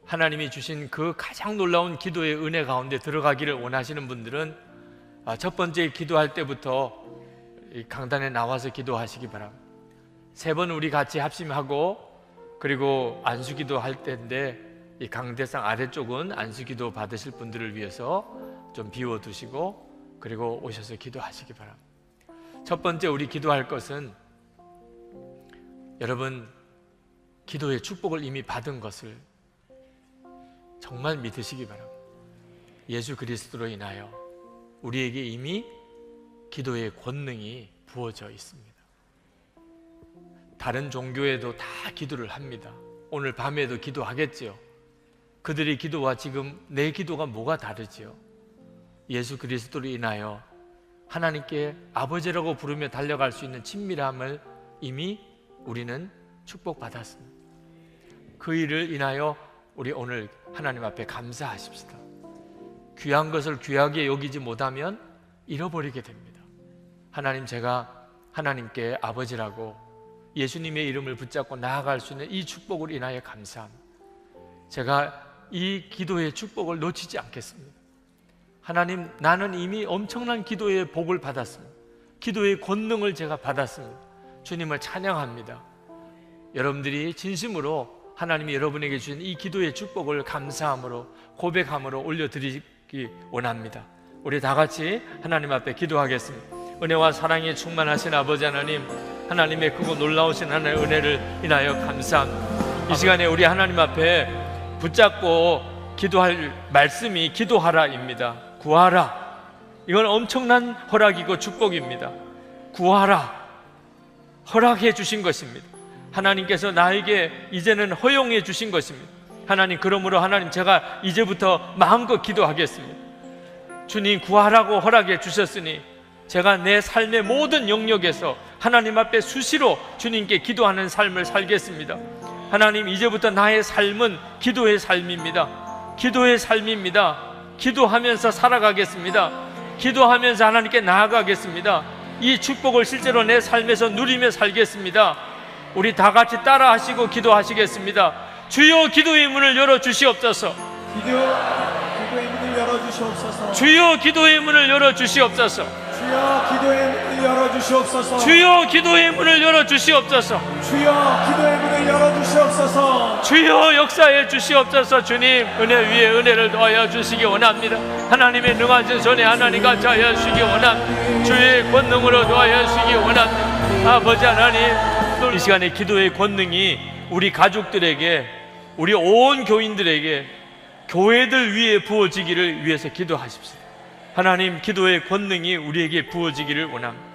하나님이 주신 그 가장 놀라운 기도의 은혜 가운데 들어가기를 원하시는 분들은 첫 번째 기도할 때부터 이 강단에 나와서 기도하시기 바랍니다. 3번 우리 같이 합심하고 그리고 안수기도 할 때인데 이 강대상 아래쪽은 안수기도 받으실 분들을 위해서 좀 비워두시고 그리고 오셔서 기도하시기 바랍니다. 첫 번째 우리 기도할 것은 여러분 기도의 축복을 이미 받은 것을 정말 믿으시기 바랍니다. 예수 그리스도로 인하여 우리에게 이미 기도의 권능이 부어져 있습니다. 다른 종교에도 다 기도를 합니다. 오늘 밤에도 기도하겠지요. 그들의 기도와 지금 내 기도가 뭐가 다르지요? 예수 그리스도로 인하여 하나님께 아버지라고 부르며 달려갈 수 있는 친밀함을 이미 우리는 축복받았습니다. 그 일을 인하여 우리 오늘 하나님 앞에 감사하십시다. 귀한 것을 귀하게 여기지 못하면 잃어버리게 됩니다. 하나님, 제가 하나님께 아버지라고 예수님의 이름을 붙잡고 나아갈 수 있는 이 축복을 인하여 감사합니다. 제가 이 기도의 축복을 놓치지 않겠습니다. 하나님, 나는 이미 엄청난 기도의 복을 받았습니다. 기도의 권능을 제가 받았습니다. 주님을 찬양합니다. 여러분들이 진심으로 하나님이 여러분에게 주신 이 기도의 축복을 감사함으로 고백함으로 올려드리기 원합니다. 우리 다 같이 하나님 앞에 기도하겠습니다. 은혜와 사랑에 충만하신 아버지 하나님, 하나님의 크고 놀라우신 하나님의 은혜를 인하여 감사합니다. 이 시간에 우리 하나님 앞에 붙잡고 기도할 말씀이 기도하라입니다. 구하라. 이건 엄청난 허락이고 축복입니다. 구하라. 허락해 주신 것입니다. 하나님께서 나에게 이제는 허용해 주신 것입니다. 하나님, 그러므로 하나님, 제가 이제부터 마음껏 기도하겠습니다. 주님, 구하라고 허락해 주셨으니 제가 내 삶의 모든 영역에서 하나님 앞에 수시로 주님께 기도하는 삶을 살겠습니다. 하나님, 이제부터 나의 삶은 기도의 삶입니다. 기도의 삶입니다. 기도하면서 살아가겠습니다. 기도하면서 하나님께 나아가겠습니다. 이 축복을 실제로 내 삶에서 누리며 살겠습니다. 우리 다 같이 따라 하시고 기도하시겠습니다. 주여, 기도의 문을 열어주시옵소서. 기도의 문을 열어주시옵소서. 주여, 기도의 문을 열어주시옵소서. 주여, 기도의 문을 열어주시옵소서. 주여, 기도의 문을 열어주시옵소서. 주여, 기도의 문을 열어주시옵소서. 주여, 역사해 주시옵소서. 주님, 은혜 위에 은혜를 더하여 주시기 원합니다. 하나님의 능하신 손에 하나님과 자하여 주시기 원합니다. 주의 권능으로 더하여 주시기 원합니다. 아버지 하나님, 이 시간에 기도의 권능이 우리 가족들에게, 우리 온 교인들에게, 교회들 위에 부어지기를 위해서 기도하십시오. 하나님, 기도의 권능이 우리에게 부어지기를 원합니다.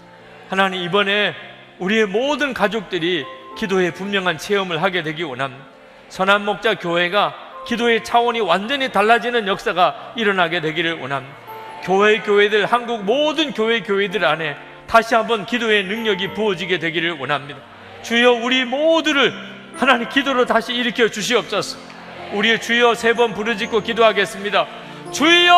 하나님, 이번에 우리의 모든 가족들이 기도의 분명한 체험을 하게 되기 원합니다. 선한목자 교회가 기도의 차원이 완전히 달라지는 역사가 일어나게 되기를 원합니다. 교회들, 한국 모든 교회들 안에 다시 한번 기도의 능력이 부어지게 되기를 원합니다. 주여, 우리 모두를 하나님 기도로 다시 일으켜 주시옵소서. 우리의 주여 3번 부르짖고 기도하겠습니다. 주여!